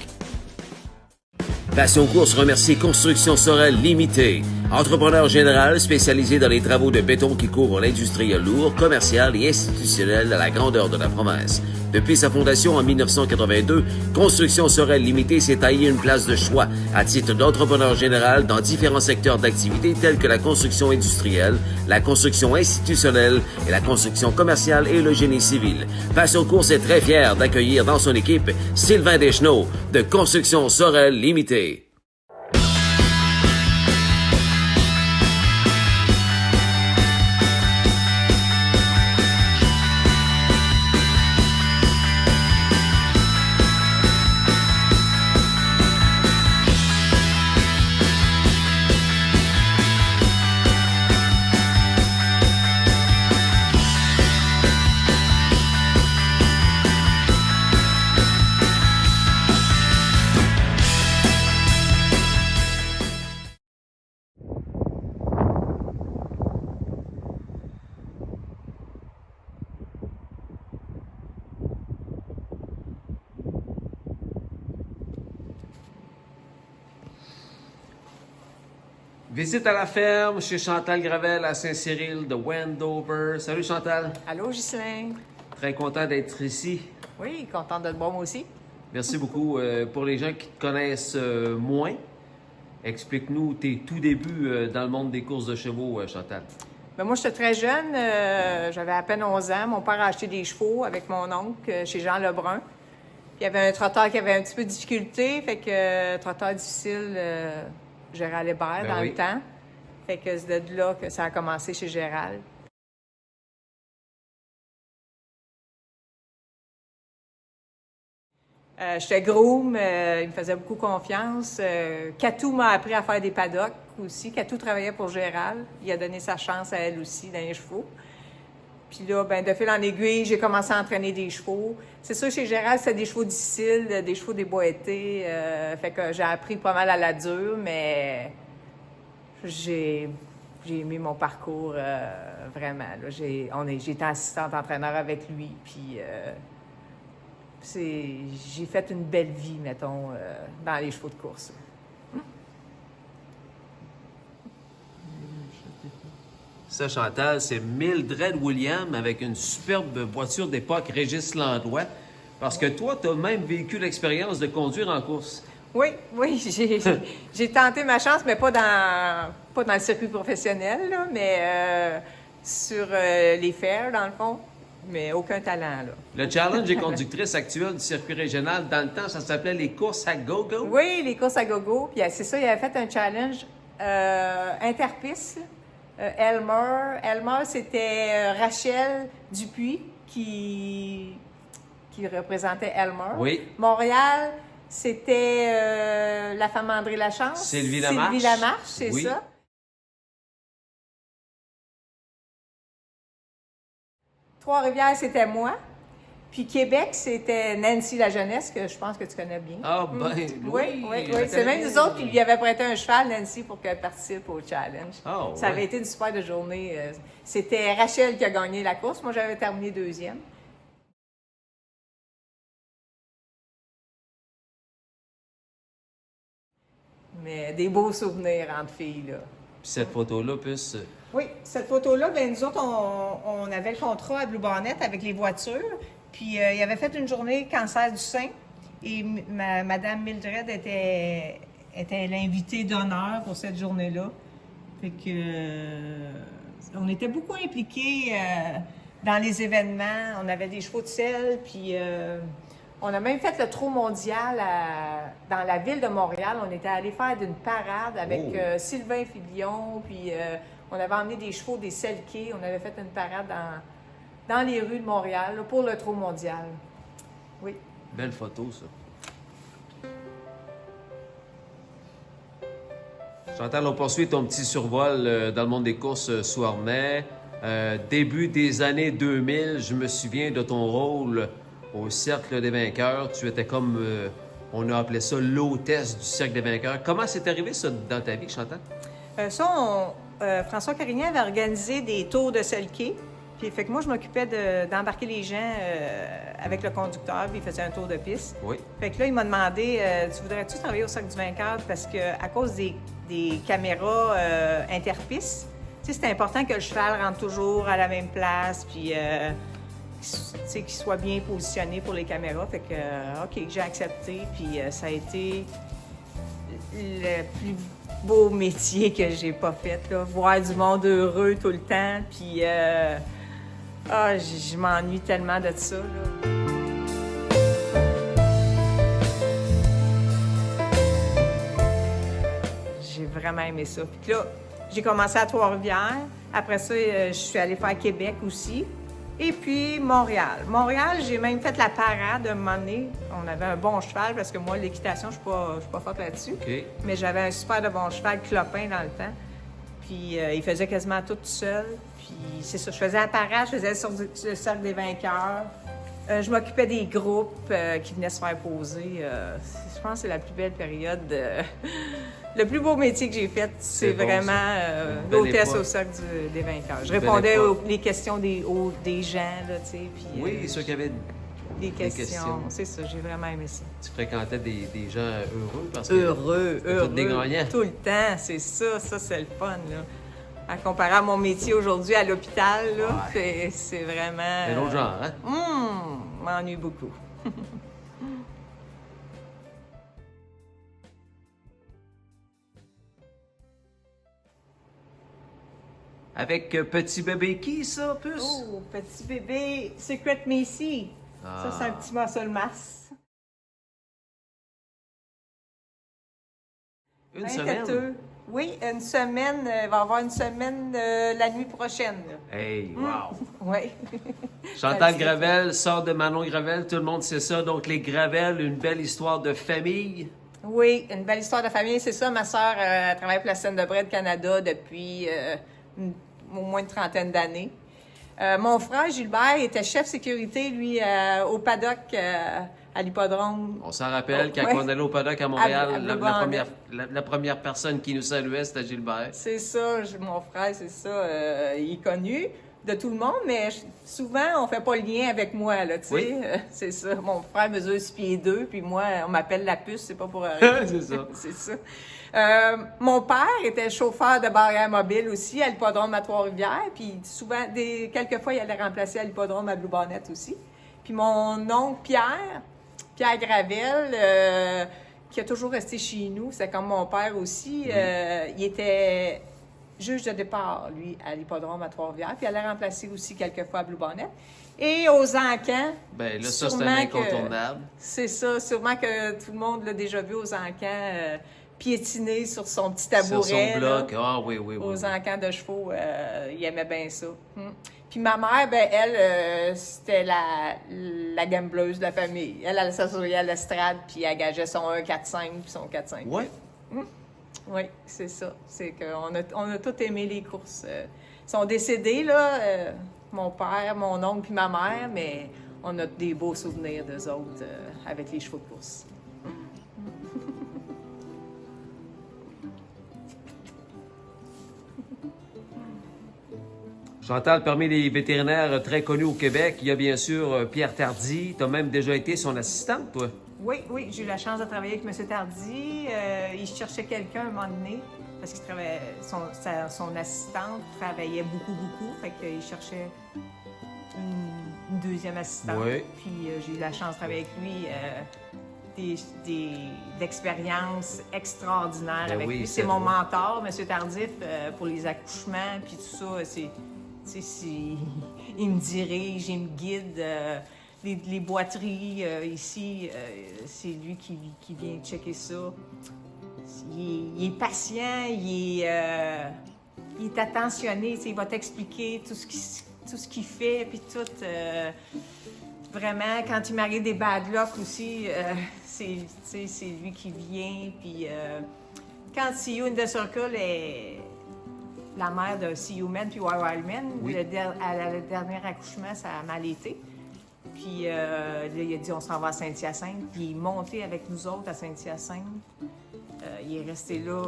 Passion Course remercie Construction Sorel Limitée, entrepreneur général spécialisé dans les travaux de béton qui couvrent l'industrie lourde, commerciale et institutionnelle à la grandeur de la province. Depuis sa fondation en 1982, Construction Sorel Limitée s'est taillé une place de choix à titre d'entrepreneur général dans différents secteurs d'activité tels que la construction industrielle, la construction institutionnelle et la construction commerciale et le génie civil. Passion Course est très fier d'accueillir dans son équipe Sylvain Deschenaux de Construction Sorel Limitée. Visite à la ferme chez Chantal Gravel à Saint-Cyril de Wendover. Salut Chantal. Allô, Ghislain? Très content d'être ici. Oui, contente de te voir moi aussi. Merci beaucoup. Pour les gens qui te connaissent moins, explique-nous tes tout débuts dans le monde des courses de chevaux, Chantal. Ben, moi, j'étais très jeune. J'avais à peine 11 ans. Mon père a acheté des chevaux avec mon oncle chez Jean Lebrun. Puis il y avait un trotteur qui avait un petit peu de difficulté. Fait que trotteur difficile, Gérald Hébert Ben dans oui. le temps. Fait que c'est de là que ça a commencé chez Gérald. J'étais groom, il me faisait beaucoup confiance. Catou m'a appris à faire des paddocks aussi. Catou travaillait pour Gérald. Il a donné sa chance à elle aussi dans les chevaux. Puis là, ben, de fil en aiguille, j'ai commencé à entraîner des chevaux. C'est sûr, chez Gérald, c'était des chevaux difficiles, des chevaux déboîtés. Fait que j'ai appris pas mal à la dure, mais j'ai aimé mon parcours vraiment. Là. J'étais assistante entraîneur avec lui, puis j'ai fait une belle vie, mettons, dans les chevaux de course. Ça, Chantal, c'est Mildred Williams avec une superbe voiture d'époque Régis Landois. Parce que toi, tu as même vécu l'expérience de conduire en course. Oui, j'ai tenté ma chance, mais pas dans le circuit professionnel, là, mais sur les fers, dans le fond. Mais aucun talent, là. Le challenge des conductrices actuelles du circuit régional, dans le temps, ça s'appelait les courses à go-go. Oui, les courses à gogo. Puis c'est ça, il avait fait un challenge interpiste. Elmer, c'était Rachel Dupuis qui représentait Elmer. Oui. Montréal, c'était la femme André Lachance. Sylvie Lamarche. Sylvie Lamarche, c'est Oui. ça. Trois-Rivières, c'était moi. Puis Québec, c'était Nancy la jeunesse, que je pense que tu connais bien. Ah, ben, Oui. je C'est même connais nous autres bien. qui lui avaient prêté un cheval, Nancy, pour qu'elle participe au challenge. Ah, Ça ouais. avait été une super de journée. C'était Rachel qui a gagné la course. Moi, j'avais terminé deuxième. Mais des beaux souvenirs entre filles, là. Puis cette photo-là, plus... Oui, cette photo-là, bien, nous autres, on avait le contrat à Blue Bonnet avec les voitures. Puis, il avait fait une journée cancer du sein. Et Madame Mildred était l'invitée d'honneur pour cette journée-là. Fait que... on était beaucoup impliqués dans les événements. On avait des chevaux de selle, puis... on a même fait le trot mondial dans la ville de Montréal. On était allé faire une parade avec Sylvain Filion, puis on avait emmené des chevaux, des selkés. On avait fait une parade dans les rues de Montréal là, pour le trot mondial. Oui. Belle photo, ça. Chantal, on poursuit ton petit survol dans le monde des courses sous harnais. Début des années 2000, je me souviens de ton rôle au Cercle des vainqueurs. Tu étais comme, on a appelé ça, l'hôtesse du Cercle des vainqueurs. Comment c'est arrivé ça dans ta vie, Chantal? François Carignan avait organisé des tours de selkés. Puis fait que moi, je m'occupais d'embarquer les gens avec le conducteur, puis il faisait un tour de piste. Oui. Fait que là, il m'a demandé, tu voudrais-tu travailler au Cercle du vainqueur? Parce que à cause des caméras interpistes, tu sais, c'est important que le cheval rentre toujours à la même place, puis qu'il soit bien positionné pour les caméras. Fait que, OK, j'ai accepté, puis ça a été le plus beau métier que j'ai pas fait, là. Voir du monde heureux tout le temps, puis je m'ennuie tellement de ça, là. J'ai vraiment aimé ça. Puis là, j'ai commencé à Trois-Rivières. Après ça, je suis allée faire Québec aussi. Et puis Montréal. Montréal, j'ai même fait la parade un moment donné. On avait un bon cheval, parce que moi, l'équitation, je suis pas forte là-dessus. OK. Mais j'avais un super de bon cheval, Clopin, dans le temps. Puis il faisait quasiment tout seul. Puis c'est ça, je faisais la parade, je faisais le Cercle des vainqueurs. Je m'occupais des groupes qui venaient se faire poser. Je pense que c'est la plus belle période. Le plus beau métier que j'ai fait, c'est bon, vraiment belle l'hôtesse époque. au Cercle des vainqueurs. Je Belle répondais époque. aux questions des gens, là, tu sais. Puis, Oui, ceux qui avaient des questions. questions. C'est ça, j'ai vraiment aimé ça. Tu fréquentais des gens heureux parce que Heureux, c'était tous des heureux. gagnants. Tout le temps, c'est ça. Ça, c'est le fun, là. À comparer à mon métier aujourd'hui à l'hôpital, là, c'est vraiment... C'est l'autre genre, hein? M'ennuie beaucoup. Avec petit bébé qui, ça, plus? Oh, petit bébé, Secret Macy. Ça, c'est un petit muscle mass. Une semaine? Têteux. Oui, une semaine. Il va y avoir une semaine la nuit prochaine. Là. Hey, wow! Oui. Chantal Gravel sort de Manon Gravel, tout le monde sait ça. Donc, les Gravel, une belle histoire de famille. Oui, une belle histoire de famille, c'est ça. Ma sœur travaille pour la scène de Bread Canada depuis au moins une trentaine d'années. Mon frère Gilbert était chef sécurité, lui, au paddock à l'hippodrome. On s'en rappelle, quand Ouais. on allait au paddock à Montréal, À la Bleu-Bonnet. première personne qui nous saluait, c'était Gilbert. C'est ça, mon frère, c'est ça. Il est connu de tout le monde, mais souvent, on fait pas le lien avec moi, là, tu sais. Oui. C'est ça. Mon frère mesure 6 pieds 2, puis moi, on m'appelle la puce, c'est pas pour rien. C'est ça. C'est ça. Mon père était chauffeur de barrière mobile aussi à l'hippodrome à Trois-Rivières, puis souvent, quelques fois, il allait remplacer à l'hippodrome à Blue-Bonnet aussi. Puis mon oncle Pierre Gravel, qui a toujours resté chez nous, c'est comme mon père aussi, il était juge de départ, lui, à l'hippodrome à Trois-Rivières, puis il allait remplacer aussi quelques fois à Blue-Bonnet. Et aux encans, Ben là, ça, c'est un sûrement incontournable. c'est ça, sûrement que tout le monde l'a déjà vu aux encans piétiner sur son petit tabouret. Sur son bloc. là, Ah oui, oui, oui. aux oui. encans de chevaux, il aimait bien ça. Puis ma mère, ben elle, c'était la gambleuse de la famille. Elle s'assoyait à l'estrade, puis elle gageait son 1-4-5 puis son 4-5. Ouais. Oui, c'est ça. C'est qu'on a tous aimé les courses. Ils sont décédés, là, mon père, mon oncle puis ma mère, mais on a des beaux souvenirs d'eux autres avec les chevaux de course. Chantal, parmi les vétérinaires très connus au Québec, il y a bien sûr Pierre Tardy. Tu as même déjà été son assistante, toi. Oui, j'ai eu la chance de travailler avec M. Tardy. Il cherchait quelqu'un à un moment donné, parce que son assistante travaillait beaucoup. Fait qu'il cherchait une deuxième assistante. Oui. Puis j'ai eu la chance de travailler avec lui. D'expériences extraordinaires Ben avec oui, lui. c'est C'est mon vrai. mentor, M. Tardif, pour les accouchements, puis tout ça. Il me dirige, il me guide. Les boiteries ici, c'est lui qui vient checker ça. Il est patient, il est attentionné, il va t'expliquer tout ce qu'il fait, puis tout. Vraiment, quand il m'arrive des bad luck aussi, c'est lui qui vient. Puis quand See You in the Circle est la mère de See You Man puis Wild Wild Man, Oui. le dernier accouchement, ça a mal été. Puis là, il a dit on s'en va à Saint-Hyacinthe. Puis il est monté avec nous autres à Saint-Hyacinthe. Il est resté là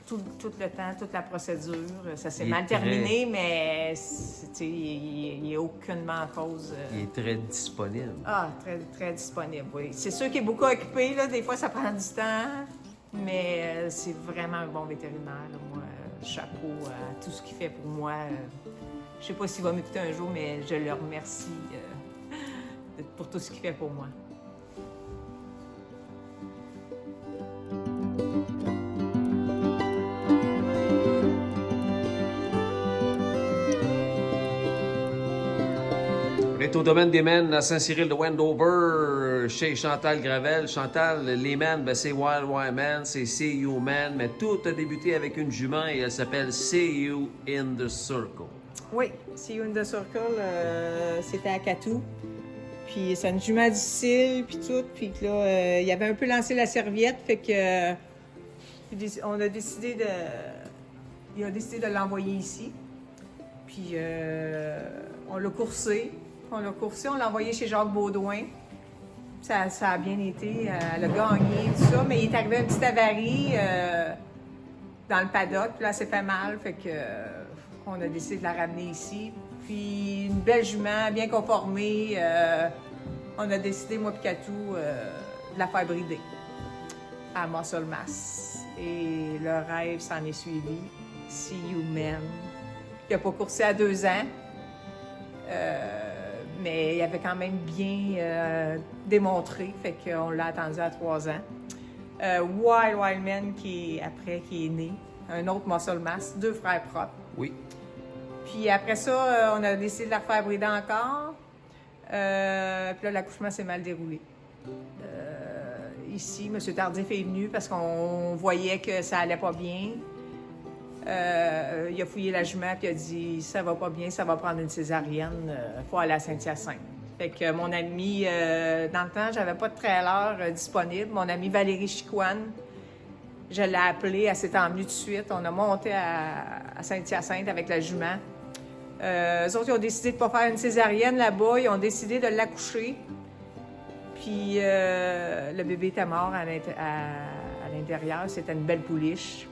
tout le temps, toute la procédure. Ça s'est Il est mal très- terminé, mais il n'est aucunement en cause. Il est très disponible. Ah, très, très disponible, oui. C'est sûr qu'il est beaucoup occupé, là. Des fois, ça prend du temps. Mais c'est vraiment un bon vétérinaire, là. Moi, chapeau à tout ce qu'il fait pour moi. Je sais pas s'il va m'écouter un jour, mais je le remercie pour tout ce qu'il fait pour moi. On est au domaine des Maines à Saint-Cyril de Wendover, chez Chantal Gravel. Chantal, les Maines, ben, c'est Wild Wild Man, c'est See You Man, mais tout a débuté avec une jument et elle s'appelle See You in the Circle. Oui, See You in the Circle, c'était à Catou. Puis c'est une jument difficile, puis tout. Puis là, il avait un peu lancé la serviette, fait que on a décidé de... Il a décidé de l'envoyer ici. Puis on l'a coursé. On l'a envoyé chez Jacques Baudouin. Ça a bien été. Elle a gagné, tout ça. Mais il est arrivé une petite avarie dans le paddock. Puis là, elle s'est fait mal. Fait que on a décidé de la ramener ici. Puis une belle jument, bien conformée. on a décidé, moi et Katou, de la faire brider à Muscle Mass. Et le rêve s'en est suivi. See You Men. Il n'a pas coursé à 2 ans, mais il avait quand même bien démontré, fait qu'on l'a attendu à 3 ans. Wild Man qui est né, un autre Muscle Mass, 2 frères propres. Oui. Puis après ça, on a décidé de la faire brider encore. Puis là, l'accouchement s'est mal déroulé. Ici, M. Tardif est venu parce qu'on voyait que ça allait pas bien. Il a fouillé la jument puis il a dit « ça va pas bien, ça va prendre une césarienne, faut aller à Saint-Hyacinthe ». Fait que mon amie, dans le temps, j'avais pas de trailer disponible. Mon amie Valérie Chicoine, je l'ai appelée, elle s'est emmenée tout de suite. On a monté à Saint-Hyacinthe avec la jument. Eux autres, ils ont décidé de pas faire une césarienne là-bas. Ils ont décidé de l'accoucher. Puis le bébé était mort à l'intérieur. C'était une belle pouliche.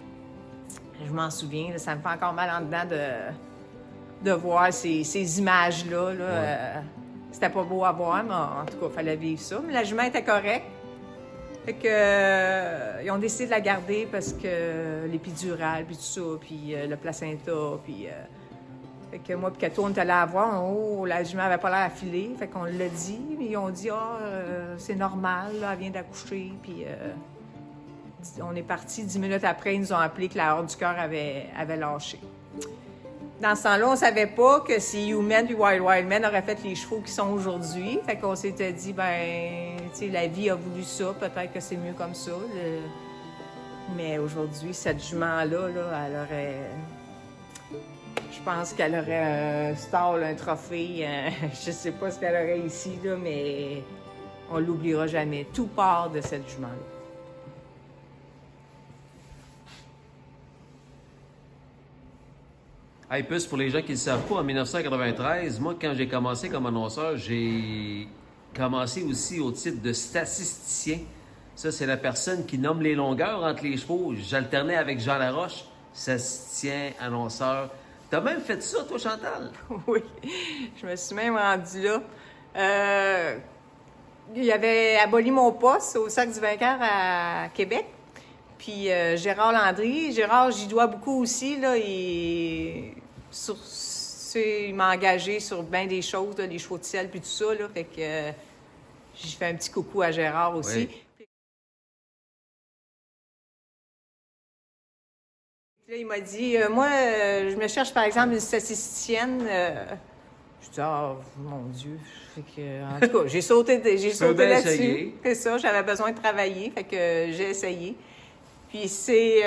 Je m'en souviens, là, ça me fait encore mal en dedans de voir ces images-là. Là. Ouais. C'était pas beau à voir, mais en tout cas, il fallait vivre ça. Mais la jument était correcte. Fait que, ils ont décidé de la garder parce que l'épidurale, puis tout ça, puis le placenta, puis... fait que moi puis Kato, on est allés la voir. Oh, la jument avait pas l'air affilée. Fait qu'on l'a dit, mais ils ont dit « Ah, c'est normal, là, elle vient d'accoucher. » Puis on est parti 10 minutes après, ils nous ont appelé que la horde du cœur avait lâché. Dans ce temps-là, on savait pas que si Human puis Wild Man auraient fait les chevaux qui sont aujourd'hui. Fait qu'on s'était dit, ben, tu sais, la vie a voulu ça, peut-être que c'est mieux comme ça. Mais aujourd'hui, cette jument-là, là, elle aurait... Je pense qu'elle aurait un stall, un trophée. Je sais pas ce qu'elle aurait ici, là, mais on l'oubliera jamais. Tout part de cette jument-là. Hey, plus pour les gens qui ne le savent pas, en 1993, moi, quand j'ai commencé comme annonceur, j'ai commencé aussi au titre de statisticien. Ça, c'est la personne qui nomme les longueurs entre les chevaux. J'alternais avec Jean Laroche, statisticien, annonceur. T'as même fait ça, toi, Chantal? Oui, je me suis même rendue là. Il avait aboli mon poste au Sac du Vainqueur à Québec. Puis Gérard Landry, Gérard, j'y dois beaucoup aussi, là, il m'a engagé sur bien des choses, là, les chevaux de sel puis tout ça, là, fait que j'ai fait un petit coucou à Gérard aussi. Oui. Là, il m'a dit, moi, je me cherche par exemple une statisticienne. Je dis, oh mon Dieu. Fait que, en tout cas, j'ai sauté là-dessus. C'est ça, j'avais besoin de travailler, fait que j'ai essayé. Puis c'est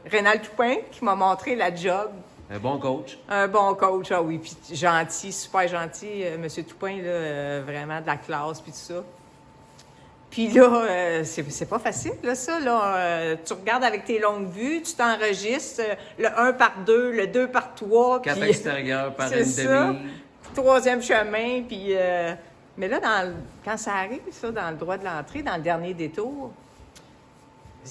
Rénal Toupin qui m'a montré la job. Un bon coach. Un bon coach, ah oui. Puis gentil, super gentil. Monsieur Toupin, là, vraiment de la classe, puis tout ça. Puis là, c'est pas facile, là, ça. Là. Tu regardes avec tes longues vues, tu t'enregistres le 1 par 2, le 2 par 3. 4 puis, extérieurs par une ça. demi. 3e chemin, puis... mais là, quand ça arrive, ça, dans le droit de l'entrée, dans le dernier détour...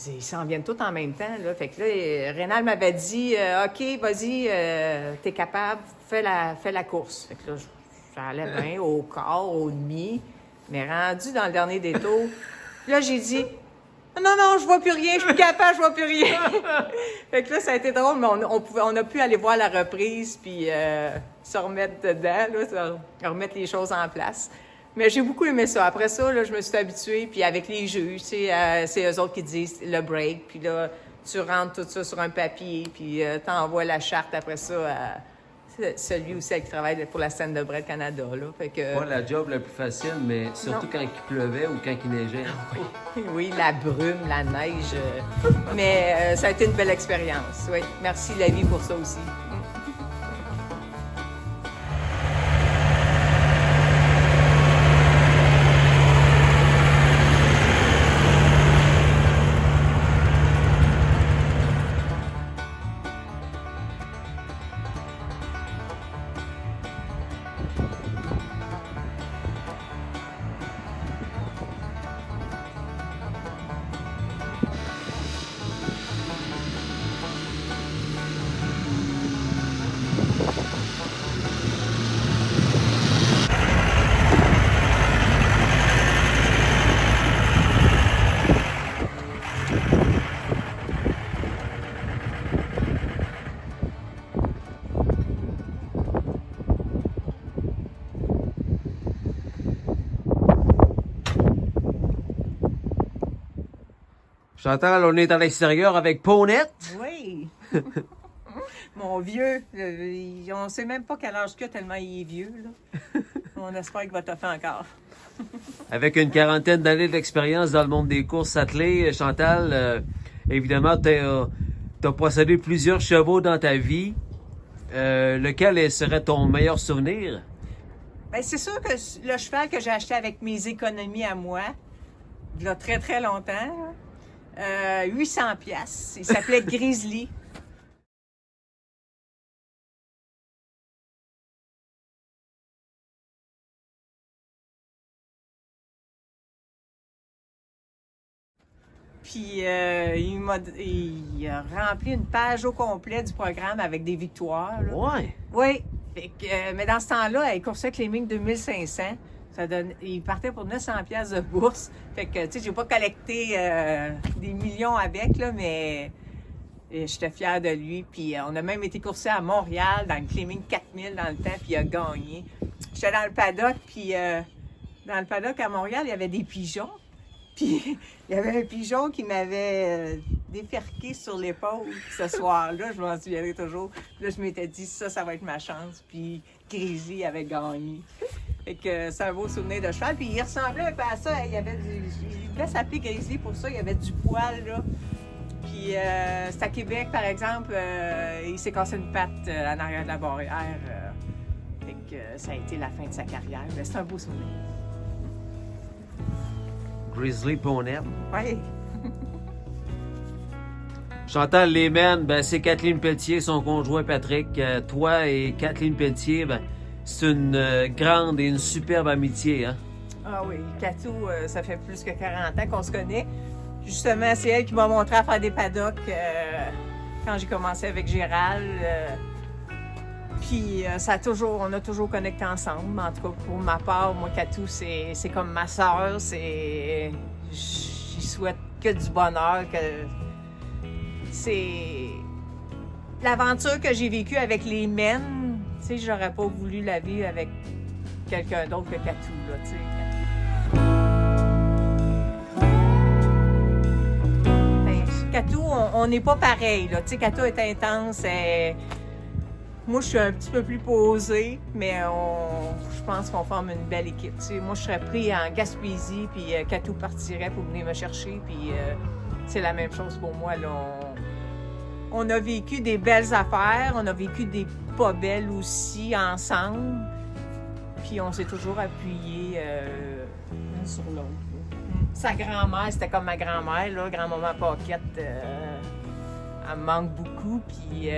Ils s'en viennent tous en même temps, là. Fait que là, Rénal m'avait dit OK, vas-y, t'es capable, fais la course. Fait que là, j'allais bien au quart, au demi, mais rendu dans le dernier détour, là, j'ai dit non, je vois plus rien, je suis plus capable, je vois plus rien. Fait que là, ça a été drôle, mais on a pu aller voir la reprise puis se remettre dedans, là, remettre les choses en place. Mais j'ai beaucoup aimé ça. Après ça, là, je me suis habituée. Puis avec les juges, c'est eux autres qui disent le break. Puis là, tu rentres tout ça sur un papier. Puis t'envoies la charte après ça à celui ou celle qui travaille pour la scène de Bread Canada. Là. Fait que, Pas la job la plus facile, mais surtout quand il pleuvait ou quand il neigeait. oui, la brume, la neige. Mais ça a été une belle expérience. Oui. Merci la vie pour ça aussi. Chantal, on est à l'extérieur avec Pawnette. Oui. Mon vieux, on ne sait même pas quel âge qu'il a tellement il est vieux. Là. On espère qu'il va te faire encore. Avec une quarantaine d'années d'expérience dans le monde des courses attelées, Chantal, évidemment, t'as possédé plusieurs chevaux dans ta vie. Lequel serait ton meilleur souvenir? Bien, c'est sûr que le cheval que j'ai acheté avec mes économies à moi, il y a très, très longtemps, 800 pièces. Il s'appelait Grizzly. Puis il a rempli une page au complet du programme avec des victoires. Là. Ouais. Oui. Fait que, mais dans ce temps-là, il coursait avec les mines de 2500. Il partait pour 900 pièces de bourse. Fait que, tu sais, j'ai pas collecté des millions avec, là, mais j'étais fière de lui. Puis on a même été coursé à Montréal dans le Cléming 4000 dans le temps, puis il a gagné. J'étais dans le paddock, puis dans le paddock à Montréal, il y avait des pigeons. Puis il y avait un pigeon qui m'avait déferqué sur l'épaule ce soir-là, je m'en souviendrai toujours. Puis là, je m'étais dit, ça va être ma chance. Puis Grizzly avait gagné. Fait que c'est un beau souvenir de cheval. Puis il ressemblait un peu à ça. Il devait s'appeler Grizzly pour ça. Il y avait du poil, là. Puis c'est à Québec, par exemple, il s'est cassé une patte en arrière de la barrière. Fait que ça a été la fin de sa carrière. Mais c'est un beau souvenir. Grizzly Pawnette. Oui. Chantal Lehman, ben, c'est Kathleen Pelletier, son conjoint Patrick. Toi et Kathleen Pelletier, ben, c'est une grande et une superbe amitié, hein? Ah oui, Katou, ça fait plus que 40 ans qu'on se connaît. Justement, c'est elle qui m'a montré à faire des paddocks quand j'ai commencé avec Gérald. Puis on a toujours connecté ensemble. En tout cas, pour ma part, moi, Katou, c'est comme ma sœur. J'y souhaite que du bonheur. C'est l'aventure que j'ai vécue avec les men. Tu sais, j'aurais pas voulu la vivre avec quelqu'un d'autre que Katou, là, tu sais. Katou, on n'est pas pareil, là. Tu sais, Katou est intense. Moi, je suis un petit peu plus posée, mais je pense qu'on forme une belle équipe. Tu sais, moi, je serais pris en Gaspésie, puis Katou partirait pour venir me chercher, puis c'est la même chose pour moi. Là. On a vécu des belles affaires, on a vécu des pas belles aussi ensemble, puis on s'est toujours appuyé l'un sur l'autre. Sa grand-mère, c'était comme ma grand-mère, là, grand-maman Paquette, elle me manque beaucoup, puis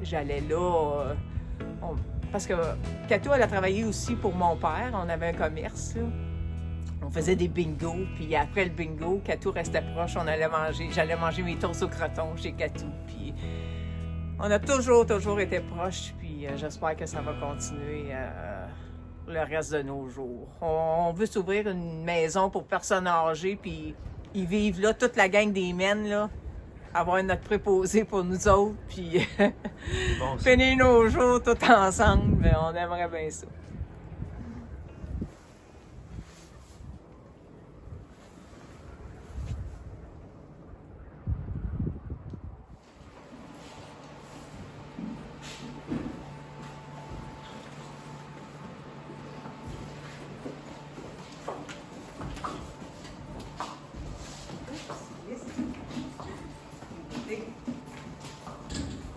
j'allais là, parce que Katou, elle a travaillé aussi pour mon père, on avait un commerce, là. On faisait des bingos, puis après le bingo, Katou restait proche, j'allais manger mes toasts au croton chez Katou, puis on a toujours été proches, puis j'espère que ça va continuer le reste de nos jours. On veut s'ouvrir une maison pour personnes âgées, puis ils vivent là, toute la gang des men, là, avoir notre préposé pour nous autres, puis bon, finir nos jours tous ensemble, mais on aimerait bien ça.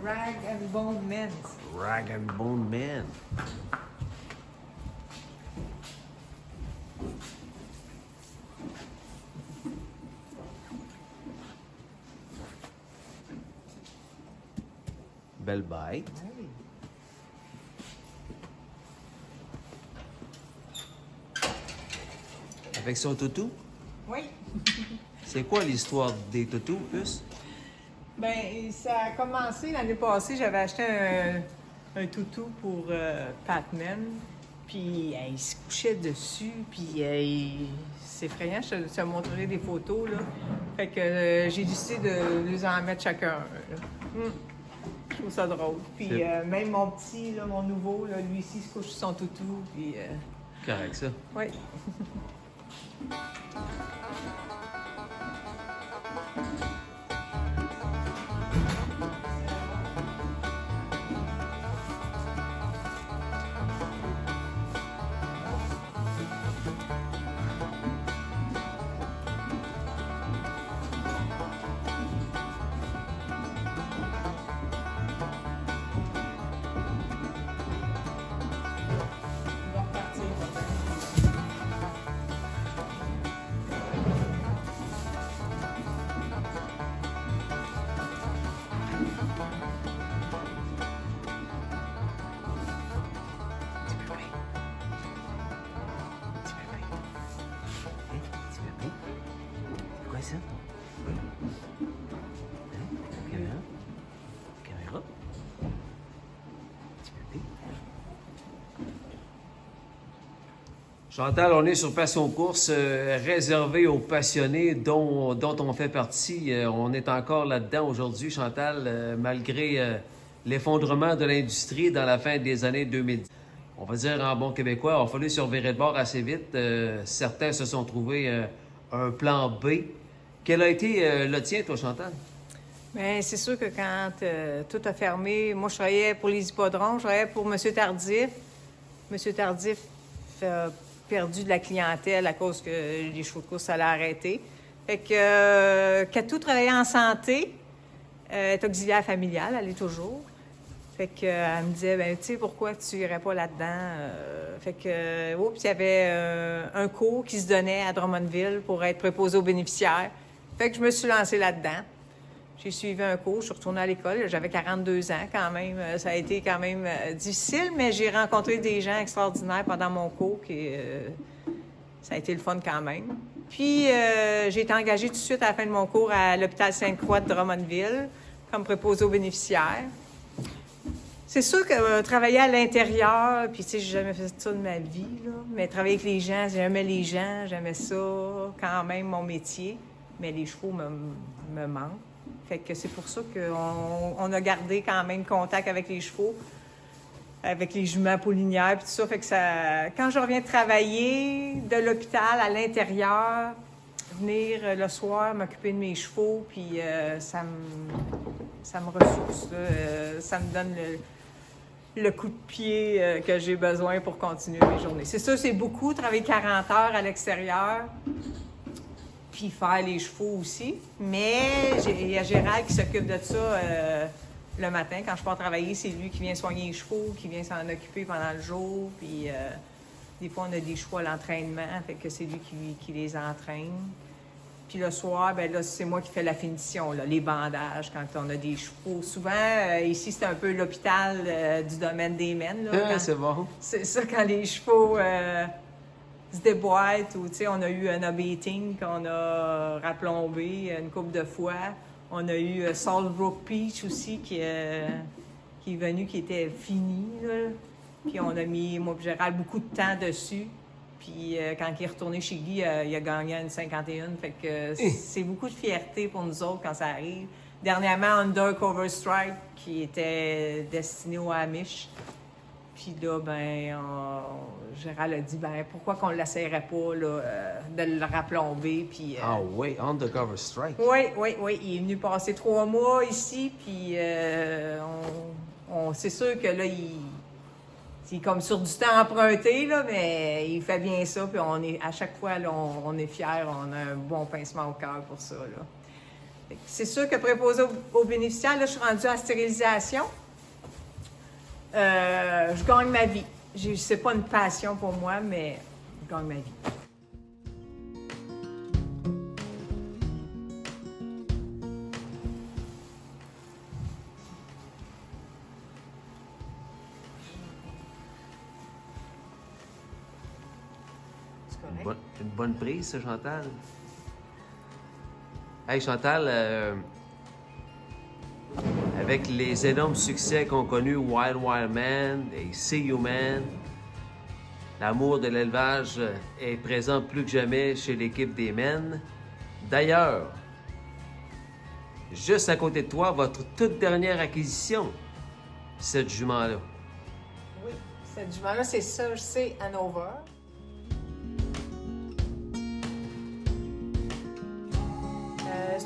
Rag and Bone Men. Rag and Bone Men. Belle bête. Oui. Avec son toutou? Oui. C'est quoi l'histoire des toutous, plus? Ben, ça a commencé l'année passée. J'avais acheté un toutou pour Patman. Puis il se couchait dessus. Puis c'est effrayant. Je te montrerai des photos, là. Fait que j'ai décidé de les en mettre chacun. Je trouve ça drôle. Puis même mon petit, là, mon nouveau, là, lui ici, il se couche sur son toutou. Puis, correct, ça. Oui. Quoi ça? Caméra? Caméra? Petit bébé. Chantal, on est sur Passion Course, réservé aux passionnés dont on fait partie. On est encore là-dedans aujourd'hui, Chantal, malgré l'effondrement de l'industrie dans la fin des années 2010. On va dire en bon québécois, il a fallu se revirer de bord assez vite. Certains se sont trouvés un plan B. Quel a été le tien, toi, Chantal? Bien, c'est sûr que quand tout a fermé, moi, je travaillais pour les hippodromes, je travaillais pour M. Tardif. M. Tardif a perdu de la clientèle à cause que les chevaux de course allaient arrêter. Fait que Catou travaillait en santé, est auxiliaire familiale, elle est toujours. Fait que elle me disait, ben tu sais, pourquoi tu irais pas là-dedans? Fait que, oups, il y avait un cours qui se donnait à Drummondville pour être préposé aux bénéficiaires. Fait que je me suis lancée là-dedans. J'ai suivi un cours, je suis retournée à l'école. J'avais 42 ans quand même. Ça a été quand même difficile, mais j'ai rencontré des gens extraordinaires pendant mon cours. Ça a été le fun quand même. Puis, j'ai été engagée tout de suite à la fin de mon cours à l'hôpital Sainte-Croix de Drummondville comme préposée aux bénéficiaires. C'est sûr que travailler à l'intérieur, puis tu sais, j'ai jamais fait ça de ma vie, là, mais travailler avec les gens, j'aimais les gens, j'aimais ça quand même, mon métier, mais les chevaux me manquent. Fait que c'est pour ça qu'on a gardé quand même contact avec les chevaux, avec les juments poulinières, puis tout ça. Fait que ça, quand je reviens de travailler de l'hôpital à l'intérieur, venir le soir m'occuper de mes chevaux, puis ça me ressource, là, ça me donne le coup de pied que j'ai besoin pour continuer mes journées. C'est ça, c'est beaucoup, travailler 40 heures à l'extérieur, puis faire les chevaux aussi. Mais il y a Gérald qui s'occupe de ça le matin. Quand je pars travailler, c'est lui qui vient soigner les chevaux, qui vient s'en occuper pendant le jour. Puis des fois, on a des chevaux à l'entraînement, fait que c'est lui qui les entraîne. Puis le soir, ben là, c'est moi qui fais la finition, là, les bandages, quand on a des chevaux. Souvent, ici, c'est un peu l'hôpital du domaine des Maines. C'est bon. C'est ça, quand les chevaux se déboîtent ou, tu sais, on a eu un abating qu'on a raplombé une couple de fois. On a eu Saltbrook Peach aussi qui est venu, qui était fini, là. Puis on a mis, moi et Gérald, beaucoup de temps dessus. Puis quand il est retourné chez Guy, il a gagné une 51. Fait que c'est beaucoup de fierté pour nous autres quand ça arrive. Dernièrement, Undercover Strike, qui était destiné aux Amish. Puis là, ben, Gérald a dit, ben, pourquoi qu'on ne l'essayerait pas, là, de le raplomber. Puis, Ah oui, Undercover Strike. Oui. Il est venu passer 3 mois ici, puis c'est sûr que là, c'est comme sur du temps emprunté, là, mais il fait bien ça, puis à chaque fois, là, on est fiers, on a un bon pincement au cœur pour ça, là. C'est sûr que préposé aux bénéficiaires, là, je suis rendue à la stérilisation. Je gagne ma vie. C'est pas une passion pour moi, mais je gagne ma vie. Une bonne prise, ça, Chantal. Hey, Chantal, avec les énormes succès qu'ont connus Wild Wild Man et See You Man, l'amour de l'élevage est présent plus que jamais chez l'équipe des Men. D'ailleurs, juste à côté de toi, votre toute dernière acquisition, cette jument-là. Oui, cette jument-là, c'est Cersei Hanover.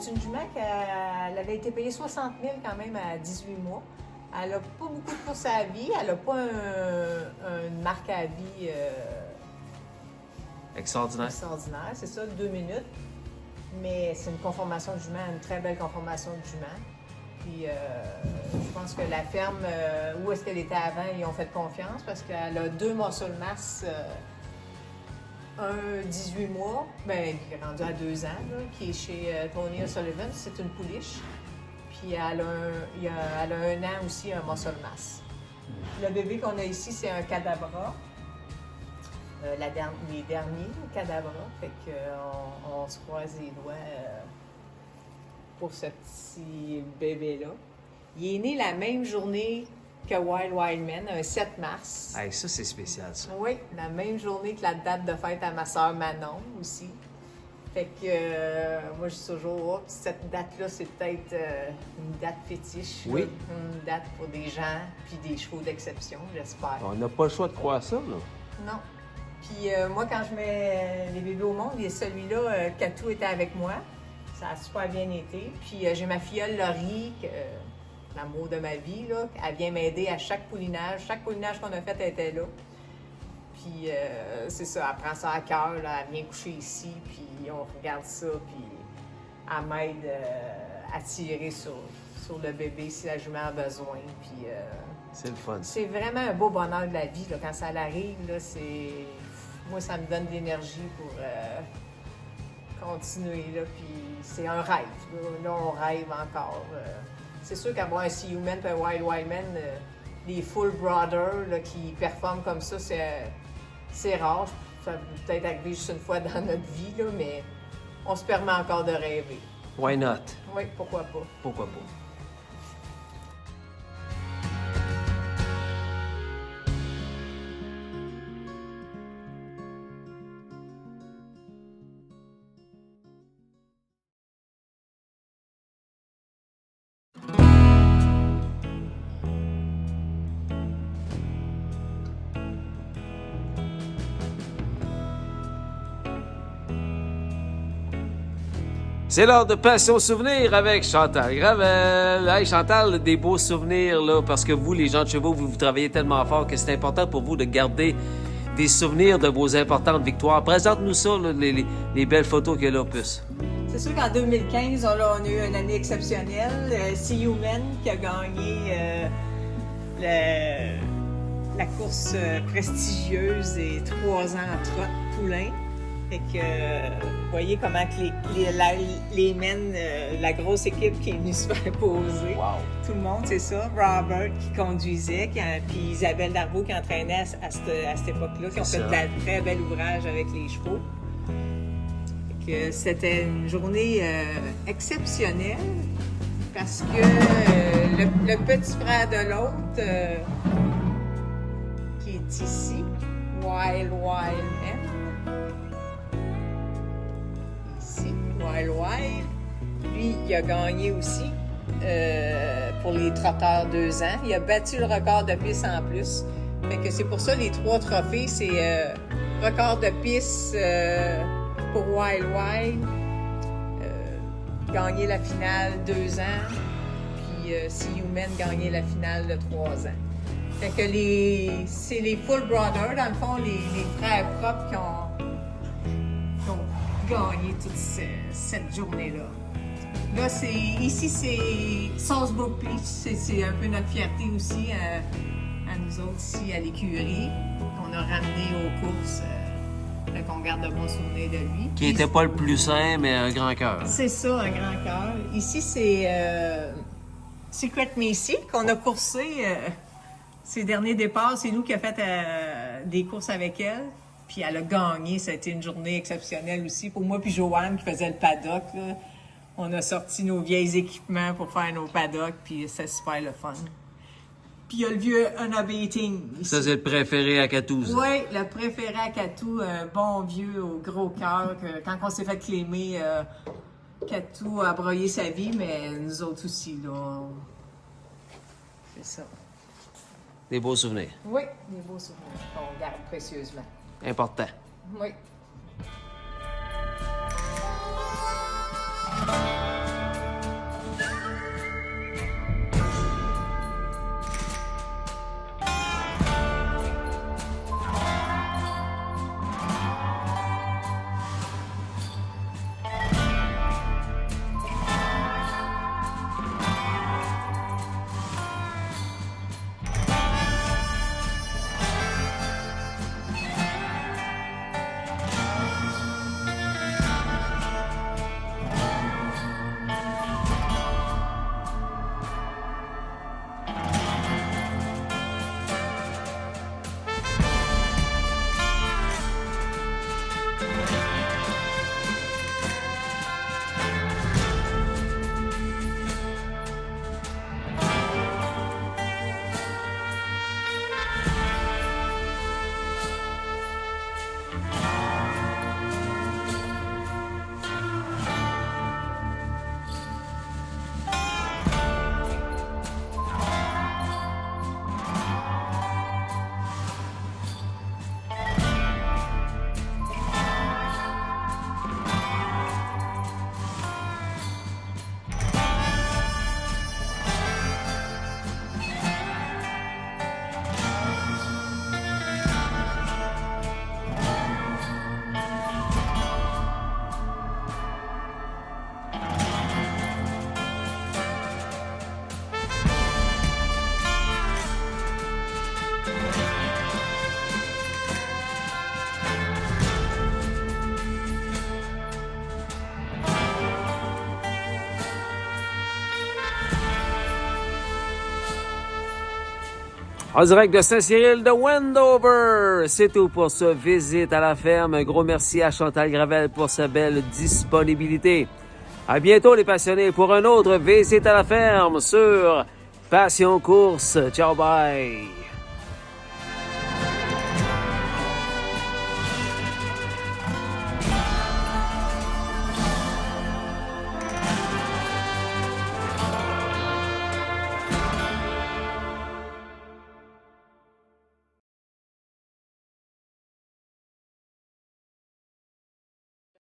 c'est une jument elle avait été payée 60 000 quand même à 18 mois. Elle n'a pas beaucoup de courses à vie. Elle n'a pas une marque à vie Extraordinaire. extraordinaire. C'est ça, 2 minutes. Mais c'est une conformation de jument, une très belle conformation de jument. Puis je pense que la ferme, où est-ce qu'elle était avant, ils ont fait confiance parce qu'elle a 2 muscle mass, un 18 mois, ben, qui est rendu à 2 ans, là, qui est chez Tony O'Sullivan. C'est une pouliche. Puis elle a 1 an aussi, un muscle mass. Le bébé qu'on a ici, c'est un cadabra. Les derniers cadabras. Fait qu'on se croise les doigts pour ce petit bébé-là. Il est né la même journée que Wild Wild Man, un 7 mars. Hey, ça, c'est spécial, ça. Oui, la même journée que la date de fête à ma sœur Manon aussi. Fait que moi, je dis toujours, oh, cette date-là, c'est peut-être une date fétiche. Oui. Une date pour des gens, puis des chevaux d'exception, j'espère. On n'a pas le choix de croire ça, là. Non. Puis moi, quand je mets les bébés au monde, celui-là, Katou était avec moi. Ça a super bien été. Puis j'ai ma filleule Laurie, l'amour de ma vie, là. Elle vient m'aider à chaque poulinage. Chaque poulinage qu'on a fait, elle était là. Puis c'est ça, elle prend ça à cœur, là. Elle vient coucher ici, puis on regarde ça, puis elle m'aide à tirer sur le bébé si la jument a besoin. Puis C'est le fun. c'est vraiment un beau bonheur de la vie, là. Quand ça arrive, là, c'est... Moi, ça me donne de l'énergie pour continuer, là. Puis c'est un rêve. Là, on rêve encore. C'est sûr qu'avoir un See You Man et un Wild Wild Man, les full brothers là, qui performent comme ça, c'est rare. Ça peut peut-être arriver juste une fois dans notre vie, là, mais on se permet encore de rêver. Why not? Oui, pourquoi pas. Pourquoi pas? C'est l'heure de Passion Souvenir avec Chantal Gravel. Hey Chantal, des beaux souvenirs, là, parce que vous, les gens de chevaux, vous travaillez tellement fort que c'est important pour vous de garder des souvenirs de vos importantes victoires. Présente-nous ça, là, les belles photos qu'il y a là, plus. C'est sûr qu'en 2015, on a eu une année exceptionnelle. See You Man qui a gagné la course prestigieuse des 3 ans en trotte poulain. Fait que, vous voyez comment que les men, la grosse équipe qui est venue se faire poser. Wow. Tout le monde, c'est ça. Robert qui conduisait, puis Isabelle Darvaux qui entraînait à cette époque-là, qui ont fait de la très bel ouvrage avec les chevaux. Fait que c'était une journée exceptionnelle parce que le petit frère de l'autre, qui est ici, Wild Wild Man, Wild Wild. Lui, il a gagné aussi pour les trotteurs 2 ans. Il a battu le record de piste en plus. Fait que c'est pour ça les 3 trophées, c'est record de piste pour Wild Wild, gagner la finale 2 ans, puis See You Man gagner la finale de 3 ans. Fait que c'est les Full Brothers, dans le fond, les frères propres qui ont gagné toute cette journée-là. Là, ici, c'est Salzburg Police. C'est un peu notre fierté aussi à nous autres ici à l'écurie, qu'on a ramené aux courses. Fait qu'on garde de bons souvenirs de lui. Qui n'était pas le plus sain, mais un grand cœur. C'est ça, un grand cœur. Ici, c'est Secret Macy qu'on a coursé. Ses derniers départs, c'est nous qui avons fait des courses avec elle. Puis elle a gagné, ça a été une journée exceptionnelle aussi. Pour moi puis Joanne qui faisait le paddock, là, on a sorti nos vieilles équipements pour faire nos paddocks, puis c'est super le fun. Puis il y a le vieux Unabating. Ça, c'est le préféré à Katou. Oui, le préféré à Katou, un bon vieux au gros cœur. Quand on s'est fait clémer, Katou a broyé sa vie, mais nous autres aussi, là. C'est ça. Des beaux souvenirs. Oui, des beaux souvenirs qu'on garde précieusement. Important. Oui. En direct de Saint-Cyril de Wendover. C'est tout pour ce Visite à la ferme. Un gros merci à Chantal Gravel pour sa belle disponibilité. À bientôt les passionnés pour un autre Visite à la ferme sur Passion Course. Ciao, bye!